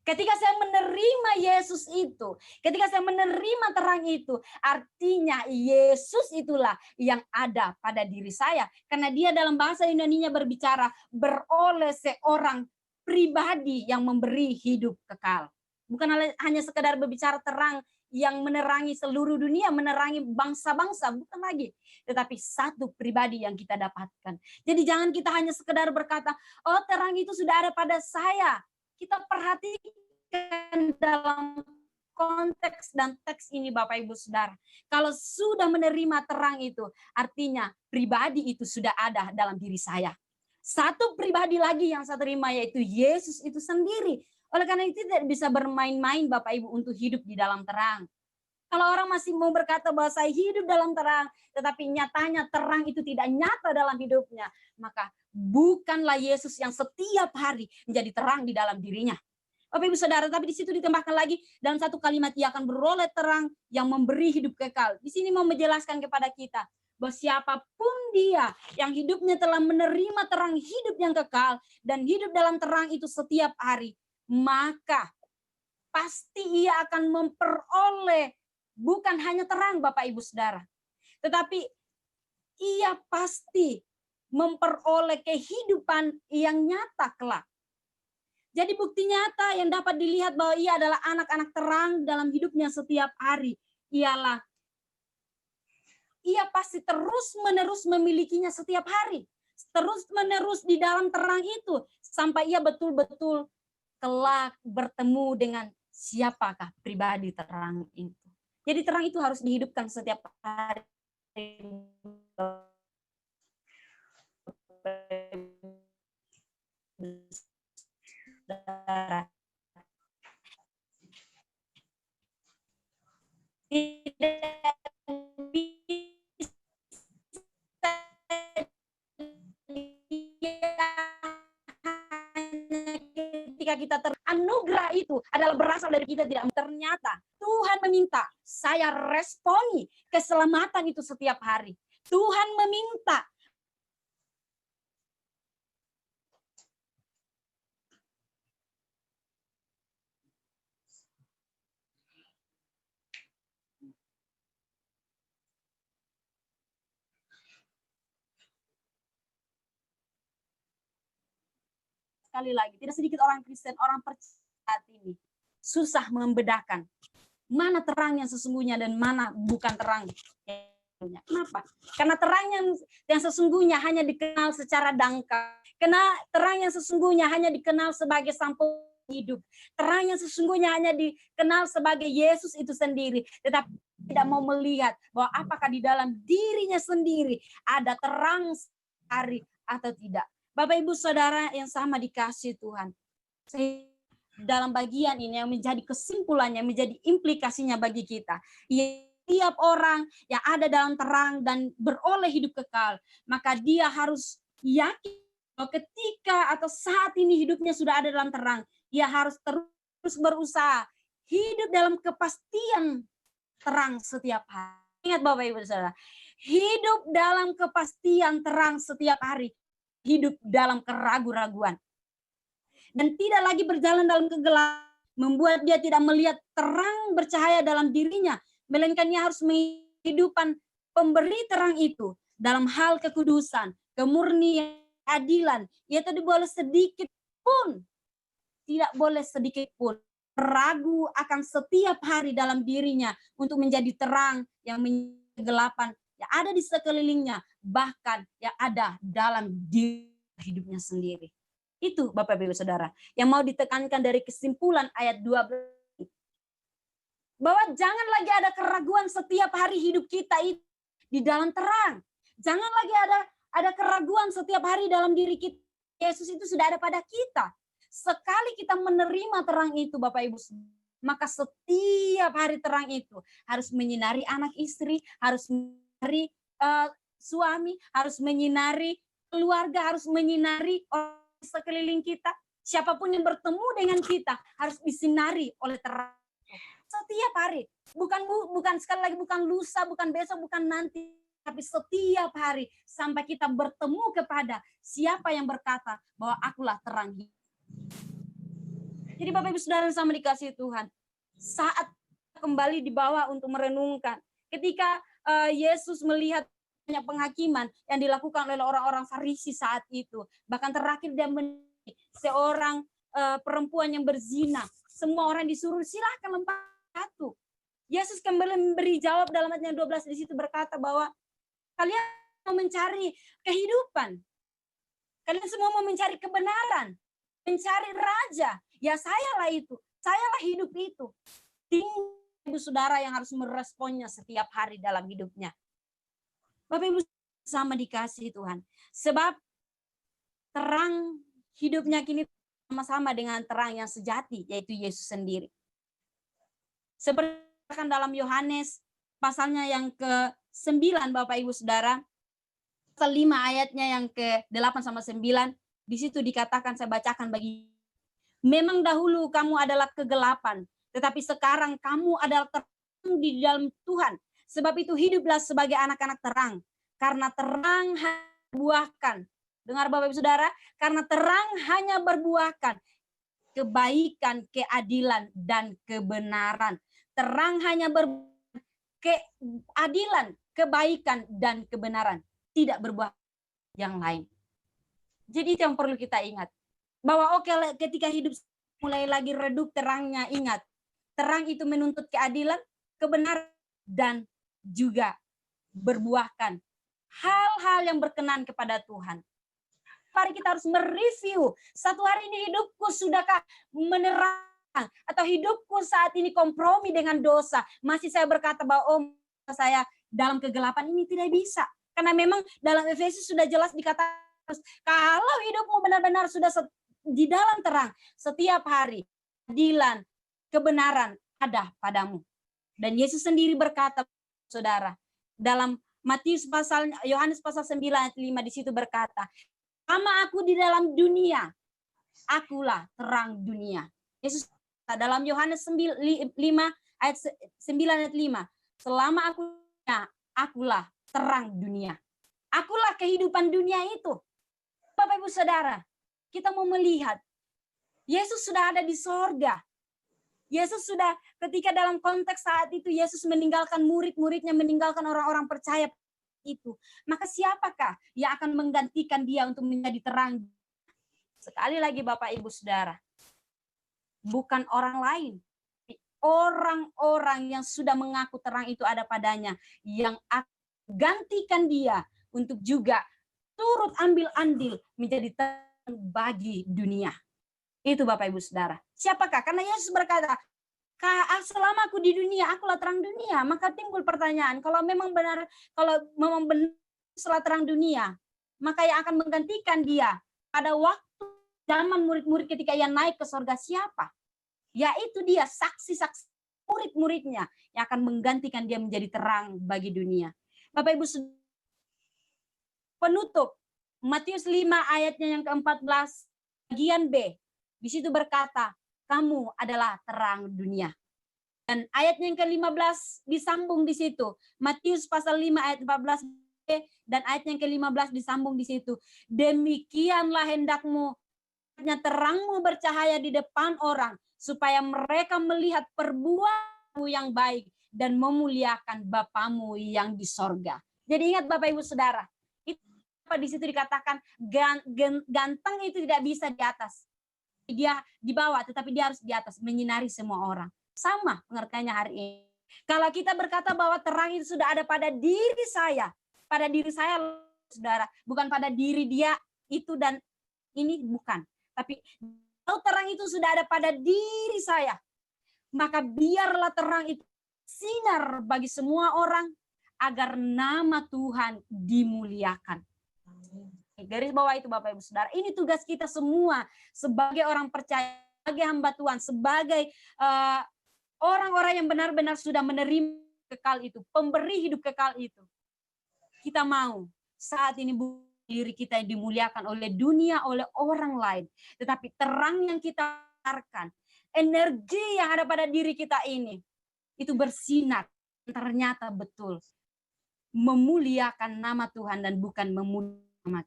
Ketika saya menerima Yesus itu, ketika saya menerima terang itu, artinya Yesus itulah yang ada pada diri saya. Karena dia dalam bahasa Yunaninya berbicara beroleh seorang pribadi yang memberi hidup kekal. Bukan hanya sekedar berbicara terang yang menerangi seluruh dunia, menerangi bangsa-bangsa, bukan lagi. Tetapi satu pribadi yang kita dapatkan. Jadi jangan kita hanya sekedar berkata, oh terang itu sudah ada pada saya. Kita perhatikan dalam konteks dan teks ini Bapak Ibu Saudara. Kalau sudah menerima terang itu, artinya pribadi itu sudah ada dalam diri saya. Satu pribadi lagi yang saya terima yaitu Yesus itu sendiri. Oleh karena itu tidak bisa bermain-main Bapak Ibu untuk hidup di dalam terang. Kalau orang masih mau berkata bahwa saya hidup dalam terang, tetapi nyatanya terang itu tidak nyata dalam hidupnya, maka bukanlah Yesus yang setiap hari menjadi terang di dalam dirinya. Bapak Ibu Saudara, tapi di situ ditambahkan lagi dalam satu kalimat, ia akan beroleh terang yang memberi hidup kekal. Di sini mau menjelaskan kepada kita bahwa siapapun dia yang hidupnya telah menerima terang hidup yang kekal dan hidup dalam terang itu setiap hari, maka pasti ia akan memperoleh bukan hanya terang Bapak Ibu Saudara, tetapi ia pasti memperoleh kehidupan yang nyata kelak. Jadi bukti nyata yang dapat dilihat bahwa ia adalah anak-anak terang dalam hidupnya setiap hari ialah ia pasti terus-menerus memilikinya setiap hari. Terus-menerus di dalam terang itu sampai ia betul-betul kelak bertemu dengan siapakah pribadi terang itu. Jadi terang itu harus dihidupkan setiap hari. Ketika kita teranugerah itu adalah berasal dari kita, tidak ternyata Tuhan meminta saya responi keselamatan itu setiap hari. Tuhan meminta sekali lagi, tidak sedikit orang Kristen, orang percaya saat ini susah membedakan mana terang yang sesungguhnya dan mana bukan terang. Kenapa? Karena terang yang sesungguhnya hanya dikenal secara dangkal. Karena terang yang sesungguhnya hanya dikenal sebagai sampul hidup. Terang yang sesungguhnya hanya dikenal sebagai Yesus itu sendiri. Tetapi tidak mau melihat bahwa apakah di dalam dirinya sendiri ada terang hari atau tidak. Bapak Ibu Saudara yang sama dikasih Tuhan. Dalam bagian ini yang menjadi kesimpulannya, menjadi implikasinya bagi kita. Setiap orang yang ada dalam terang dan beroleh hidup kekal, maka dia harus yakin bahwa ketika atau saat ini hidupnya sudah ada dalam terang, dia harus terus berusaha hidup dalam kepastian terang setiap hari. Ingat Bapak Ibu Saudara, hidup dalam kepastian terang setiap hari, hidup dalam keraguan-raguan. Dan tidak lagi berjalan dalam kegelapan, membuat dia tidak melihat terang bercahaya dalam dirinya, melainkan dia harus menghidupan pemberi terang itu dalam hal kekudusan, kemurnian, keadilan. Ia tidak boleh sedikit pun, tidak boleh sedikit pun ragu akan setiap hari dalam dirinya untuk menjadi terang yang menjadi kegelapan yang ada di sekelilingnya, bahkan yang ada dalam diri hidupnya sendiri. Itu Bapak Ibu Saudara yang mau ditekankan dari kesimpulan ayat 12. Bahwa jangan lagi ada keraguan setiap hari hidup kita itu di dalam terang. Jangan lagi ada keraguan setiap hari dalam diri kita. Yesus itu sudah ada pada kita. Sekali kita menerima terang itu Bapak Ibu, maka setiap hari terang itu harus menyinari anak istri, harus menyinari suami, harus menyinari keluarga, harus menyinari orang sekeliling kita. Siapapun yang bertemu dengan kita harus disinari oleh terang. Setiap hari, bukan sekali lagi, bukan lusa, bukan besok, bukan nanti, tapi setiap hari sampai kita bertemu kepada siapa yang berkata bahwa akulah terang hidup. Jadi Bapak Ibu Saudara yang sama dikasihi Tuhan, saat kembali dibawa untuk merenungkan, ketika Yesus melihat banyak penghakiman yang dilakukan oleh orang-orang Farisi saat itu, bahkan terakhir dia seorang perempuan yang berzina, semua orang disuruh silakan lempar batu. Yesus kembali memberi jawab dalam ayat 12 di situ berkata bahwa kalian mau mencari kehidupan, kalian semua mau mencari kebenaran, mencari raja, ya sayalah itu, sayalah hidup itu. Tinggal Ibu Saudara yang harus meresponnya setiap hari dalam hidupnya. Bapak Ibu sama dikasih Tuhan. Sebab terang hidupnya kini sama-sama dengan terang yang sejati, yaitu Yesus sendiri. Seperti dalam Yohanes pasalnya yang ke-9 Bapak Ibu Saudara, pasal 5 ayatnya yang ke-8 sama 9, di situ dikatakan, saya bacakan bagi, memang dahulu kamu adalah kegelapan, tetapi sekarang kamu adalah terang di dalam Tuhan. Sebab itu hiduplah sebagai anak-anak terang. Karena terang hanya berbuahkan. Dengar Bapak Ibu Saudara, karena terang hanya berbuahkan kebaikan, keadilan, dan kebenaran. Terang hanya berbuahkan keadilan, kebaikan, dan kebenaran. Tidak berbuah yang lain. Jadi itu yang perlu kita ingat. Bahwa ketika hidup mulai lagi redup terangnya, ingat. Terang itu menuntut keadilan, kebenaran, dan juga berbuahkan hal-hal yang berkenan kepada Tuhan. Mari kita harus mereview, satu hari ini hidupku sudahkah menerang, atau hidupku saat ini kompromi dengan dosa. Masih saya berkata bahwa saya dalam kegelapan, ini tidak bisa. Karena memang dalam Efesus sudah jelas dikatakan, kalau hidupmu benar-benar sudah di dalam terang, setiap hari keadilan, kebenaran ada padamu. Dan Yesus sendiri berkata, Saudara, dalam Yohanes pasal 9 ayat 5 di situ berkata, "Selama aku di dalam dunia, akulah terang dunia." Yesus dalam Yohanes 5 ayat 9 ayat 5, "Selama akulah terang dunia." Akulah kehidupan dunia itu. Bapak Ibu Saudara, kita mau melihat Yesus sudah ada di sorga. Yesus sudah, ketika dalam konteks saat itu Yesus meninggalkan murid-muridnya, meninggalkan orang-orang percaya itu. Maka siapakah yang akan menggantikan dia untuk menjadi terang? Sekali lagi Bapak Ibu Saudara, bukan orang lain. Orang-orang yang sudah mengaku terang itu ada padanya, yang akan gantikan dia untuk juga turut ambil andil menjadi terang bagi dunia. Itu Bapak Ibu Saudara. Siapakah? Karena Yesus berkata, selama aku di dunia, akulah terang dunia. Maka timbul pertanyaan, kalau memang benar setelah terang dunia, maka yang akan menggantikan dia pada waktu zaman murid-murid ketika ia naik ke surga siapa? Yaitu dia saksi-saksi murid-muridnya yang akan menggantikan dia menjadi terang bagi dunia. Bapak Ibu, penutup Matius 5 ayatnya yang ke-14 bagian B. Di situ berkata, kamu adalah terang dunia. Dan ayatnya yang ke-15 disambung di situ. Matius pasal 5 ayat 14 dan ayat yang ke-15 disambung di situ. Demikianlah hendakmu, terangmu bercahaya di depan orang, supaya mereka melihat perbuatanmu yang baik dan memuliakan Bapamu yang di sorga. Jadi ingat Bapak Ibu Saudara, itu apa di situ dikatakan ganteng itu tidak bisa di atas. Dia di bawah, tetapi dia harus di atas, menyinari semua orang. Sama pengertiannya hari ini. Kalau kita berkata bahwa terang itu sudah ada pada diri saya, saudara, bukan pada diri dia itu dan ini, bukan. Tapi kalau terang itu sudah ada pada diri saya, maka biarlah terang itu sinar bagi semua orang agar nama Tuhan dimuliakan. Garis bawah itu Bapak Ibu Saudara. Ini tugas kita semua sebagai orang percaya, sebagai hamba Tuhan, sebagai orang-orang yang benar-benar sudah menerima kekal itu, pemberi hidup kekal itu. Kita mau saat ini diri kita yang dimuliakan oleh dunia, oleh orang lain. Tetapi terang yang kita keluarkan, energi yang ada pada diri kita ini, itu bersinar. Ternyata betul memuliakan nama Tuhan dan bukan memuliakan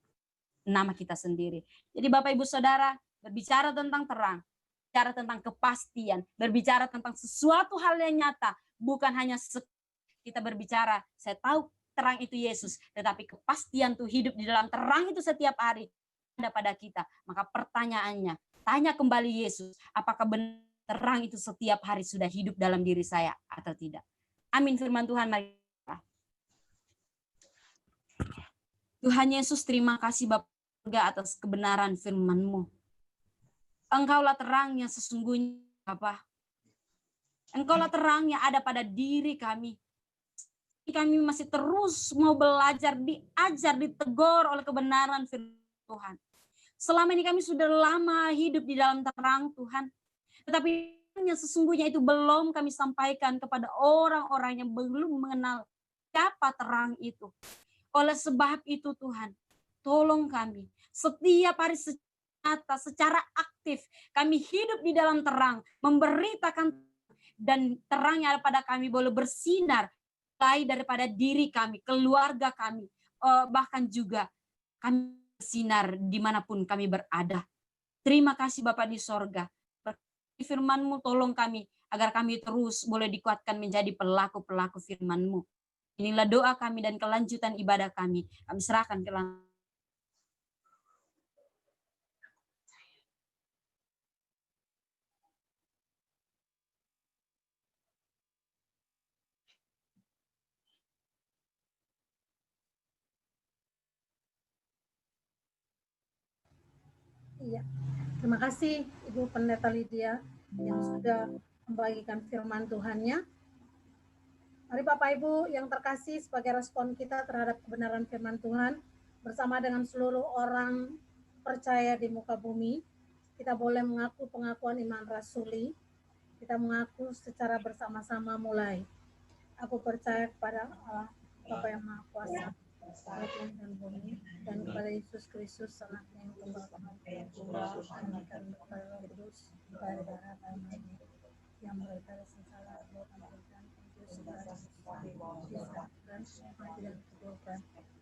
nama kita sendiri. Jadi Bapak Ibu Saudara, berbicara tentang terang, berbicara tentang kepastian, berbicara tentang sesuatu hal yang nyata, bukan hanya kita berbicara, saya tahu terang itu Yesus, tetapi kepastian tuh hidup di dalam terang itu setiap hari ada pada kita. Maka pertanyaannya, tanya kembali Yesus, apakah benar terang itu setiap hari sudah hidup dalam diri saya atau tidak? Amin. Firman Tuhan, mari. Tuhan Yesus, terima kasih Bapa atas kebenaran firman-Mu. Engkaulah terang yang sesungguhnya, Bapa. Engkaulah terang yang ada pada diri kami. Kami masih terus mau belajar, diajar, ditegur oleh kebenaran firman Tuhan. Selama ini kami sudah lama hidup di dalam terang Tuhan. Tetapi yang sesungguhnya itu belum kami sampaikan kepada orang-orang yang belum mengenal siapa terang itu. Oleh sebab itu Tuhan, tolong kami setiap hari secara aktif kami hidup di dalam terang, memberitakan dan terang yang ada pada kami boleh bersinar mulai daripada diri kami, keluarga kami, bahkan juga kami bersinar dimanapun kami berada. Terima kasih Bapa di sorga. Firman-Mu tolong kami agar kami terus boleh dikuatkan menjadi pelaku-pelaku firman-Mu. Inilah doa kami dan kelanjutan ibadah kami. Kami serahkan ke Iya, terima kasih Ibu Pendeta Lydia yang sudah membagikan firman Tuhannya. Mari Bapak Ibu yang terkasih, sebagai respon kita terhadap kebenaran firman Tuhan, bersama dengan seluruh orang percaya di muka bumi, kita boleh mengaku pengakuan iman rasuli. Kita mengaku secara bersama-sama mulai. Aku percaya kepada Allah, Bapa yang Maha Kuasa, langit dan bumi, dan kepada Yesus Kristus, anaknya yang tunggal Tuhan, dan kepada Roh Kudus, dari darah dan daging, yang berkata segala doa dan Yesus dan tidak dituduhkan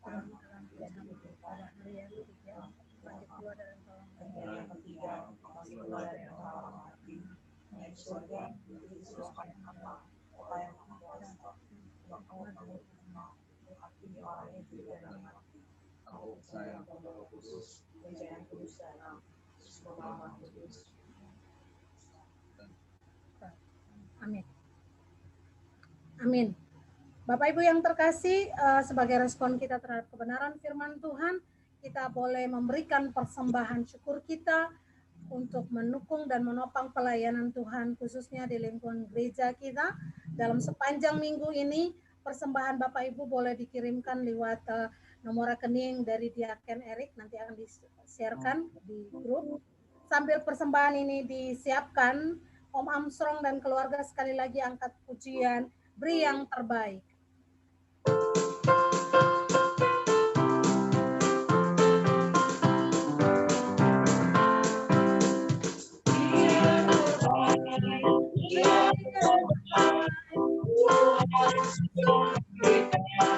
dalam Tuhan pada hari yang ketiga, bagi keluar dari dalam Amin. Amin. Bapak Ibu yang terkasih, sebagai respon kita terhadap kebenaran firman Tuhan, kita boleh memberikan persembahan syukur kita untuk mendukung dan menopang pelayanan Tuhan khususnya di lingkungan gereja kita dalam sepanjang minggu ini. Persembahan Bapak Ibu boleh dikirimkan lewat nomor rekening dari Diaken Erik, nanti akan di-sharekan di grup. Sambil persembahan ini disiapkan, Om Armstrong dan keluarga sekali lagi angkat pujian Beri Yang Terbaik.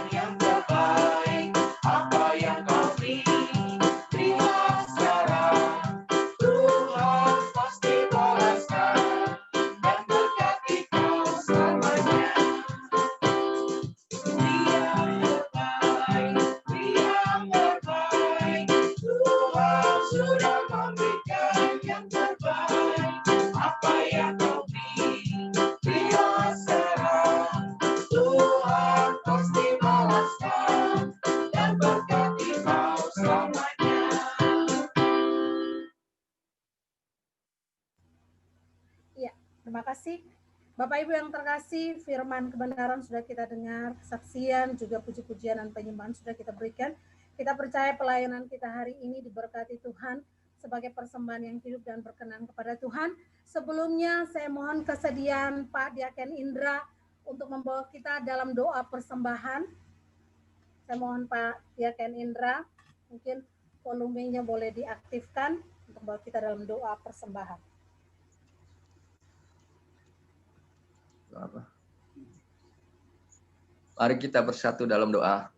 Yang terbaik, apa yang kau beri, terima sekarang. Tuhan pasti balaskan dan berkati kau selamanya. Yang terbaik, Tuhan sudah memberikan yang terbaik, apa yang kau beri, terima sekarang. Tuhan pasti balaskan dan berkati kau selamanya. Ya, terima kasih. Bapak Ibu yang terkasih, firman kebenaran sudah kita dengar, kesaksian, juga puji-pujian dan penyembahan sudah kita berikan. Kita percaya pelayanan kita hari ini diberkati Tuhan sebagai persembahan yang hidup dan berkenan kepada Tuhan. Sebelumnya saya mohon kesediaan Pak Diaken Indra untuk membawa kita dalam doa persembahan. Saya mohon Pak Diaken Indra, mungkin volumenya boleh diaktifkan untuk membawa kita dalam doa persembahan. Mari kita bersatu dalam doa.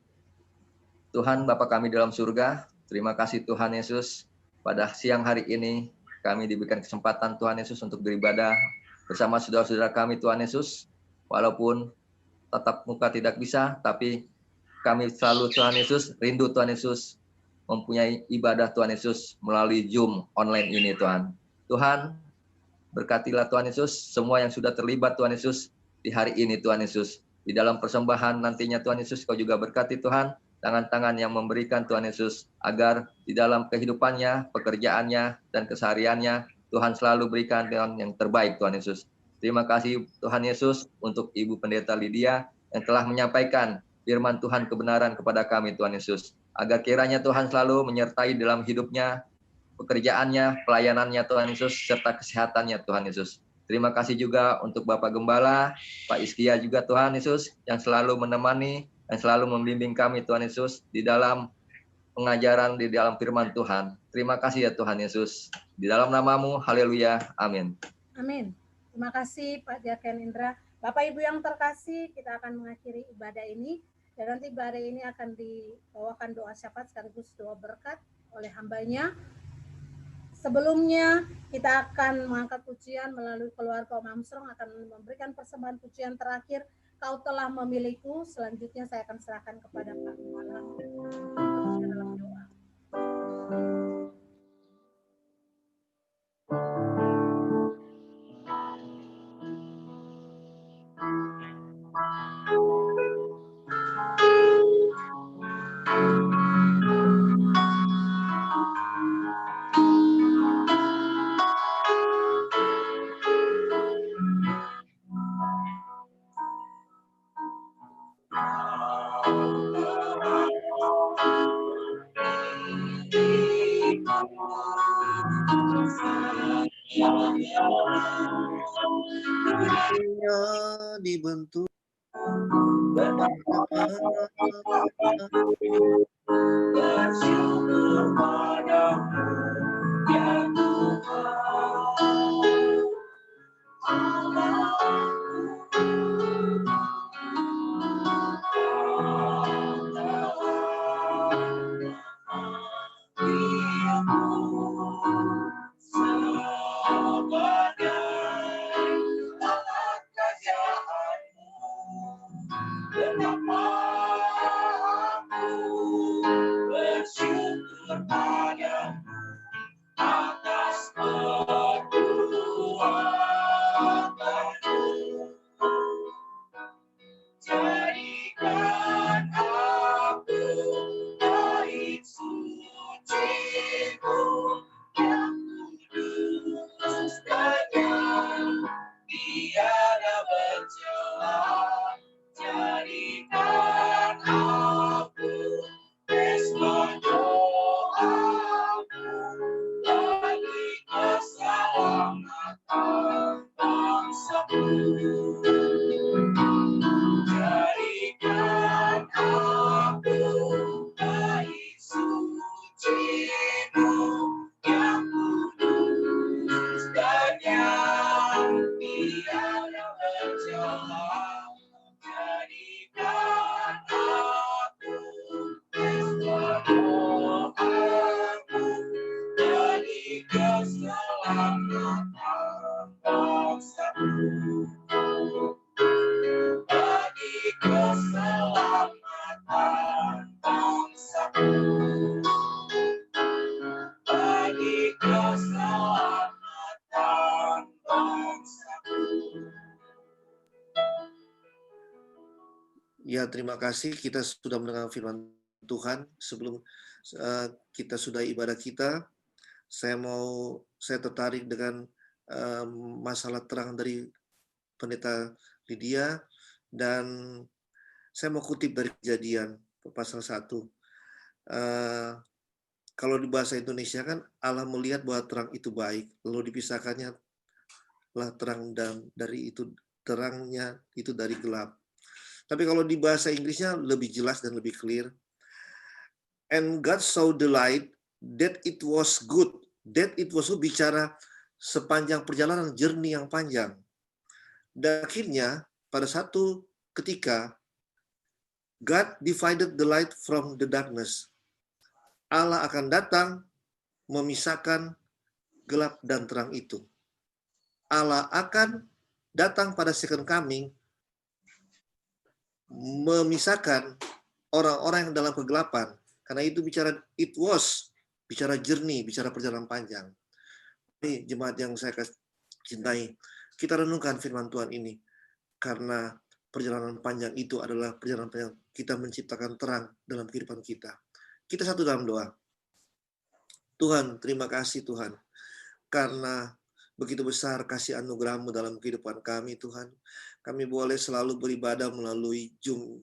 Tuhan Bapa kami dalam surga, terima kasih Tuhan Yesus. Pada siang hari ini kami diberikan kesempatan Tuhan Yesus untuk beribadah bersama saudara-saudara kami Tuhan Yesus. Walaupun tatap muka tidak bisa, tapi kami selalu Tuhan Yesus, rindu Tuhan Yesus mempunyai ibadah Tuhan Yesus melalui Zoom online ini Tuhan. Tuhan, berkatilah Tuhan Yesus semua yang sudah terlibat Tuhan Yesus di hari ini Tuhan Yesus. Di dalam persembahan nantinya Tuhan Yesus Kau juga berkati Tuhan, tangan-tangan yang memberikan Tuhan Yesus, agar di dalam kehidupannya, pekerjaannya, dan kesehariannya, Tuhan selalu berikan yang terbaik Tuhan Yesus. Terima kasih Tuhan Yesus untuk Ibu Pendeta Lydia yang telah menyampaikan firman Tuhan kebenaran kepada kami Tuhan Yesus. Agar kiranya Tuhan selalu menyertai dalam hidupnya, pekerjaannya, pelayanannya Tuhan Yesus, serta kesehatannya Tuhan Yesus. Terima kasih juga untuk Bapak Gembala, Pak Iskia juga Tuhan Yesus, yang selalu menemani dan selalu membimbing kami Tuhan Yesus di dalam pengajaran, di dalam firman Tuhan. Terima kasih ya Tuhan Yesus. Di dalam nama-Mu, haleluya, amin. Amin. Terima kasih Pak Diaken Indra. Bapak Ibu yang terkasih, kita akan mengakhiri ibadah ini. Dan nanti ibadah ini akan dibawakan doa syafaat sekaligus doa berkat oleh hambanya. Sebelumnya kita akan mengangkat pujian melalui keluarga Om Armstrong akan memberikan persembahan pujian terakhir. Kau telah memilihku. Selanjutnya saya akan serahkan kepada Pak Malam dalam doa. Dibentuk bersyukur padamu ya Tuhan Allahku. Betapa aku bersyukur Ya, terima kasih. Kita sudah mendengar firman Tuhan. Sebelum kita sudah ibadah kita, saya tertarik dengan masalah terang dari Pendeta Lydia, dan saya mau kutip dari Kejadian pasal 1. Kalau di bahasa Indonesia kan Allah melihat bahwa terang itu baik, lalu dipisahkannya lah terang dan dari itu terangnya itu dari gelap. Tapi kalau di bahasa Inggrisnya lebih jelas dan lebih clear. And God saw the light that it was good. That it was good bicara sepanjang perjalanan journey yang panjang. Dan akhirnya pada satu ketika God divided the light from the darkness. Allah akan datang memisahkan gelap dan terang itu. Allah akan datang pada second coming memisahkan orang-orang yang dalam kegelapan. Karena itu bicara it was, bicara journey, bicara perjalanan panjang. Ini jemaat yang saya cintai, kita renungkan firman Tuhan ini. Karena perjalanan panjang itu adalah perjalanan panjang kita menciptakan terang dalam kehidupan kita. Kita satu dalam doa. Tuhan, terima kasih Tuhan. Karena begitu besar kasih anugerah-Mu dalam kehidupan kami Tuhan. Kami boleh selalu beribadah melalui Zoom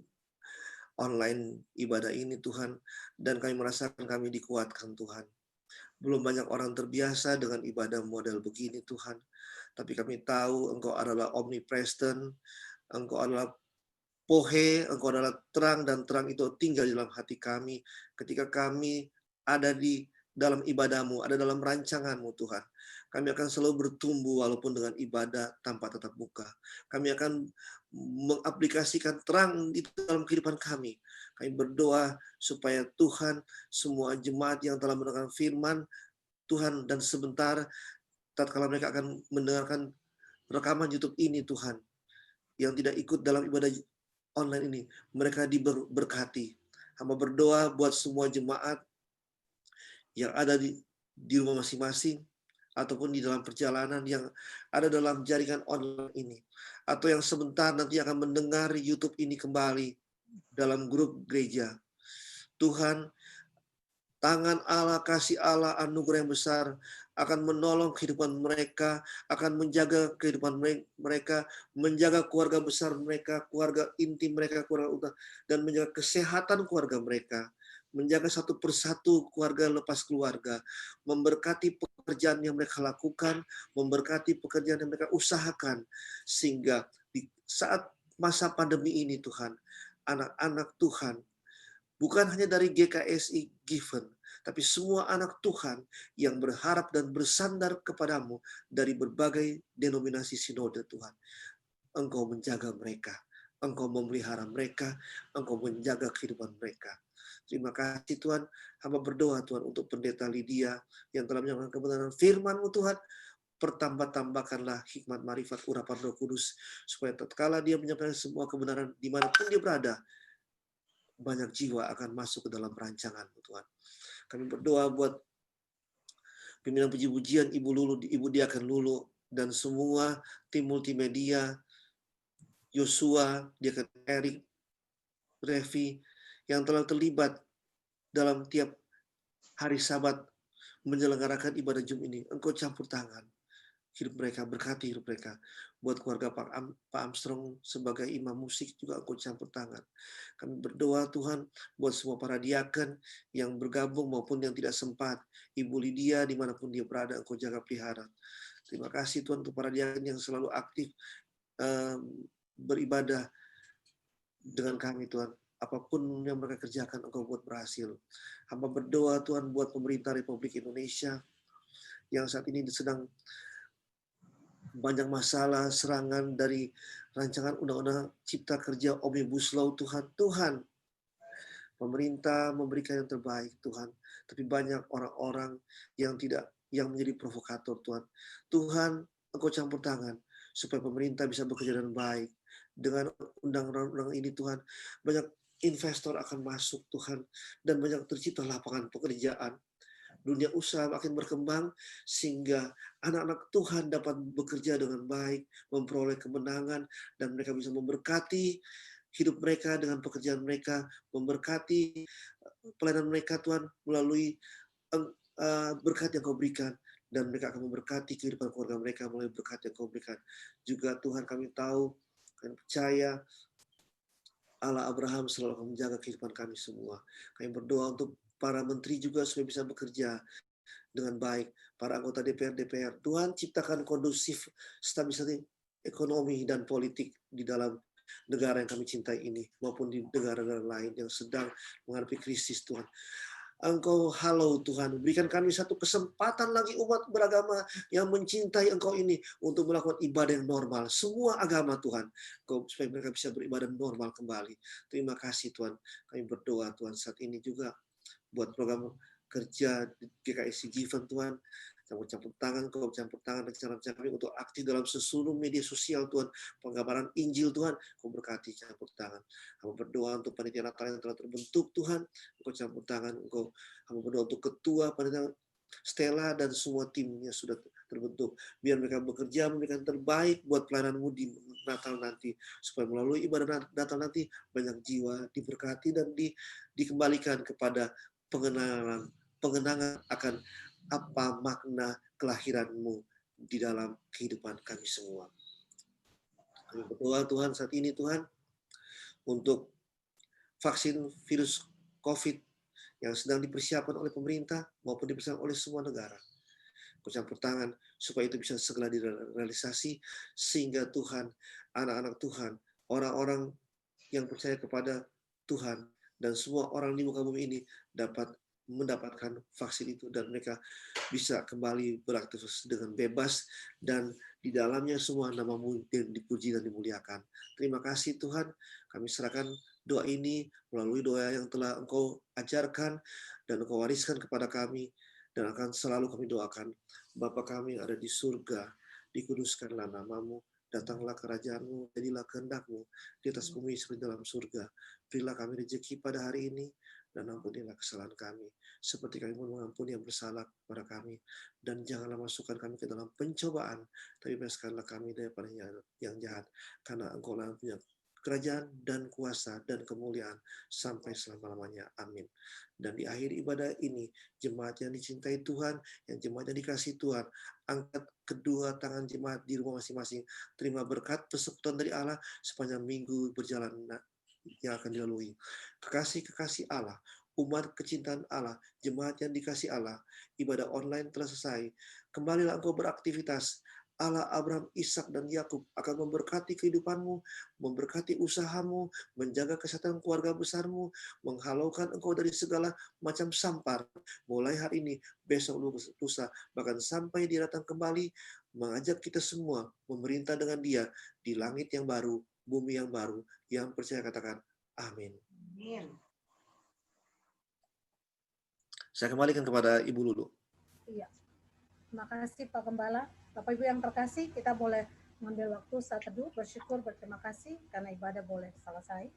online ibadah ini Tuhan. Dan kami merasakan kami dikuatkan Tuhan. Belum banyak orang terbiasa dengan ibadah model begini Tuhan. Tapi kami tahu Engkau adalah omnipresent. Engkau adalah Pohe, Engkau adalah terang, dan terang itu tinggal di dalam hati kami. Ketika kami ada di dalam ibadah-Mu, ada dalam rancangan-Mu Tuhan. Kami akan selalu bertumbuh walaupun dengan ibadah tanpa tatap muka. Kami akan mengaplikasikan terang di dalam kehidupan kami. Kami berdoa supaya Tuhan, semua jemaat yang telah mendengarkan firman Tuhan, dan sebentar tatkala mereka akan mendengarkan rekaman YouTube ini Tuhan, yang tidak ikut dalam ibadah online ini, mereka diberkati. Hamba berdoa buat semua jemaat yang ada di rumah masing-masing, ataupun di dalam perjalanan yang ada dalam jaringan online ini, atau yang sebentar nanti akan mendengar YouTube ini kembali dalam grup gereja. Tuhan, tangan Allah, kasih Allah, anugerah yang besar akan menolong kehidupan mereka, akan menjaga kehidupan mereka, menjaga keluarga besar mereka, keluarga inti mereka, keluarga utama, dan menjaga kesehatan keluarga mereka, menjaga satu persatu keluarga lepas keluarga, memberkati pekerjaan yang mereka lakukan, memberkati pekerjaan yang mereka usahakan, sehingga di saat masa pandemi ini Tuhan, anak-anak Tuhan, bukan hanya dari GKSI Given, tapi semua anak Tuhan yang berharap dan bersandar kepadamu dari berbagai denominasi sinode Tuhan. Engkau menjaga mereka, Engkau memelihara mereka, Engkau menjaga kehidupan mereka. Terima kasih Tuhan. Hamba berdoa Tuhan untuk Pendeta Lydia yang telah menyampaikan kebenaran firman-Mu Tuhan. Pertambah-tambahkanlah hikmat marifat urapan Roh Kudus, supaya tatkala dia menyampaikan semua kebenaran dimanapun dia berada, banyak jiwa akan masuk ke dalam rancangan-Mu Tuhan. Kami berdoa buat pimpinan puji-pujian Ibu Lulu, Ibu Diaken Lulu, dan semua tim multimedia, Yosua, Diaken Erik, Revi, yang telah terlibat dalam tiap hari Sabat menyelenggarakan ibadah Zoom ini. Engkau campur tangan hidup mereka, berkati hidup mereka. Buat keluarga Pak Armstrong sebagai imam musik juga Engkau campur tangan. Kami berdoa Tuhan buat semua para diaken yang bergabung maupun yang tidak sempat. Ibu Lydia dimanapun dia berada, Engkau jaga pelihara. Terima kasih Tuhan untuk para diaken yang selalu aktif beribadah dengan kami Tuhan. Apapun yang mereka kerjakan, Engkau buat berhasil. Hamba berdoa Tuhan buat pemerintah Republik Indonesia yang saat ini sedang banyak masalah, serangan dari rancangan Undang-Undang Cipta Kerja Omnibus Law Tuhan. Tuhan, pemerintah memberikan yang terbaik Tuhan, tapi banyak orang-orang yang menjadi provokator Tuhan. Tuhan, Engkau campur tangan supaya pemerintah bisa bekerja dengan baik. Dengan undang-undang ini Tuhan, banyak investor akan masuk Tuhan, dan banyak tercipta lapangan pekerjaan. Dunia usaha makin berkembang sehingga anak-anak Tuhan dapat bekerja dengan baik, memperoleh kemenangan, dan mereka bisa memberkati hidup mereka, dengan pekerjaan mereka, memberkati pelayanan mereka Tuhan melalui berkat yang Kau berikan, dan mereka akan memberkati kehidupan keluarga mereka melalui berkat yang Kau berikan. Juga Tuhan kami tahu, kami percaya Allah Abraham selalu akan menjaga kehidupan kami semua. Kami berdoa untuk para menteri juga supaya bisa bekerja dengan baik, para anggota DPR. Tuhan ciptakan kondusif stabilisasi ekonomi dan politik di dalam negara yang kami cintai ini, maupun di negara-negara lain yang sedang menghadapi krisis Tuhan. Engkau halau Tuhan, berikan kami satu kesempatan lagi umat beragama yang mencintai Engkau ini untuk melakukan ibadah yang normal. Semua agama Tuhan, supaya mereka bisa beribadah normal kembali. Terima kasih Tuhan, kami berdoa Tuhan saat ini juga buat program kerja di GKI Given Tuhan. Campur tangan rencana kami untuk aktif dalam seluruh media sosial Tuhan, penggambaran Injil Tuhan, Kau berkati campur tangan. Kami berdoa untuk panitia Natal yang telah terbentuk Tuhan, Engkau campur tangan. Kami berdoa untuk ketua panitia Stella dan semua timnya sudah terbentuk. Biar mereka bekerja memberikan terbaik buat pelayananmu di Natal nanti, supaya melalui ibadah Natal nanti banyak jiwa diberkati dan dikembalikan kepada pengenangan akan apa makna kelahiranmu di dalam kehidupan kami semua. Kami berdoa Tuhan saat ini Tuhan untuk vaksin virus COVID yang sedang dipersiapkan oleh pemerintah maupun dipersiapkan oleh semua negara. Kau campur tangan supaya itu bisa segera direalisasi, sehingga Tuhan, anak-anak Tuhan, orang-orang yang percaya kepada Tuhan dan semua orang di muka bumi ini dapat mendapatkan vaksin itu, dan mereka bisa kembali beraktivitas dengan bebas, dan di dalamnya semua nama-Mu dipuji dan dimuliakan. Terima kasih Tuhan, kami serahkan doa ini melalui doa yang telah Engkau ajarkan dan Engkau wariskan kepada kami, dan akan selalu kami doakan. Bapa kami yang ada di surga, dikuduskanlah nama-Mu, datanglah kerajaan-Mu, jadilah kehendak-Mu di atas bumi seperti dalam surga. Berilah kami rezeki pada hari ini, dan ampunilah kesalahan kami, seperti kami pun mengampuni yang bersalah kepada kami. Dan janganlah masukkan kami ke dalam pencobaan, tapi bebaskanlah kami daripada yang jahat. Karena Engkau-lah yang punya kerajaan dan kuasa dan kemuliaan sampai selama-lamanya. Amin. Dan di akhir ibadah ini, jemaat yang dicintai Tuhan, yang jemaat yang dikasihi Tuhan, angkat kedua tangan jemaat di rumah masing-masing. Terima berkat persekutuan dari Allah sepanjang minggu berjalan yang akan dilalui. Kekasih-kekasih Allah, umat kecintaan Allah, jemaat yang dikasih Allah, ibadah online telah selesai. Kembalilah engkau beraktivitas. Allah Abraham, Ishak, dan Yakub akan memberkati kehidupanmu, memberkati usahamu, menjaga kesehatan keluarga besarmu, menghalaukan engkau dari segala macam sampar. Mulai hari ini, besok, lusa, bahkan sampai dia datang kembali, mengajak kita semua memerintah dengan dia di langit yang baru, bumi yang baru. Yang percaya katakan amin. Saya kembalikan kepada Ibu Lulu. Iya. Terima kasih Pak Gembala. Bapak Ibu yang terkasih, kita boleh mengambil waktu saat teduh, bersyukur, berterima kasih karena ibadah boleh selesai.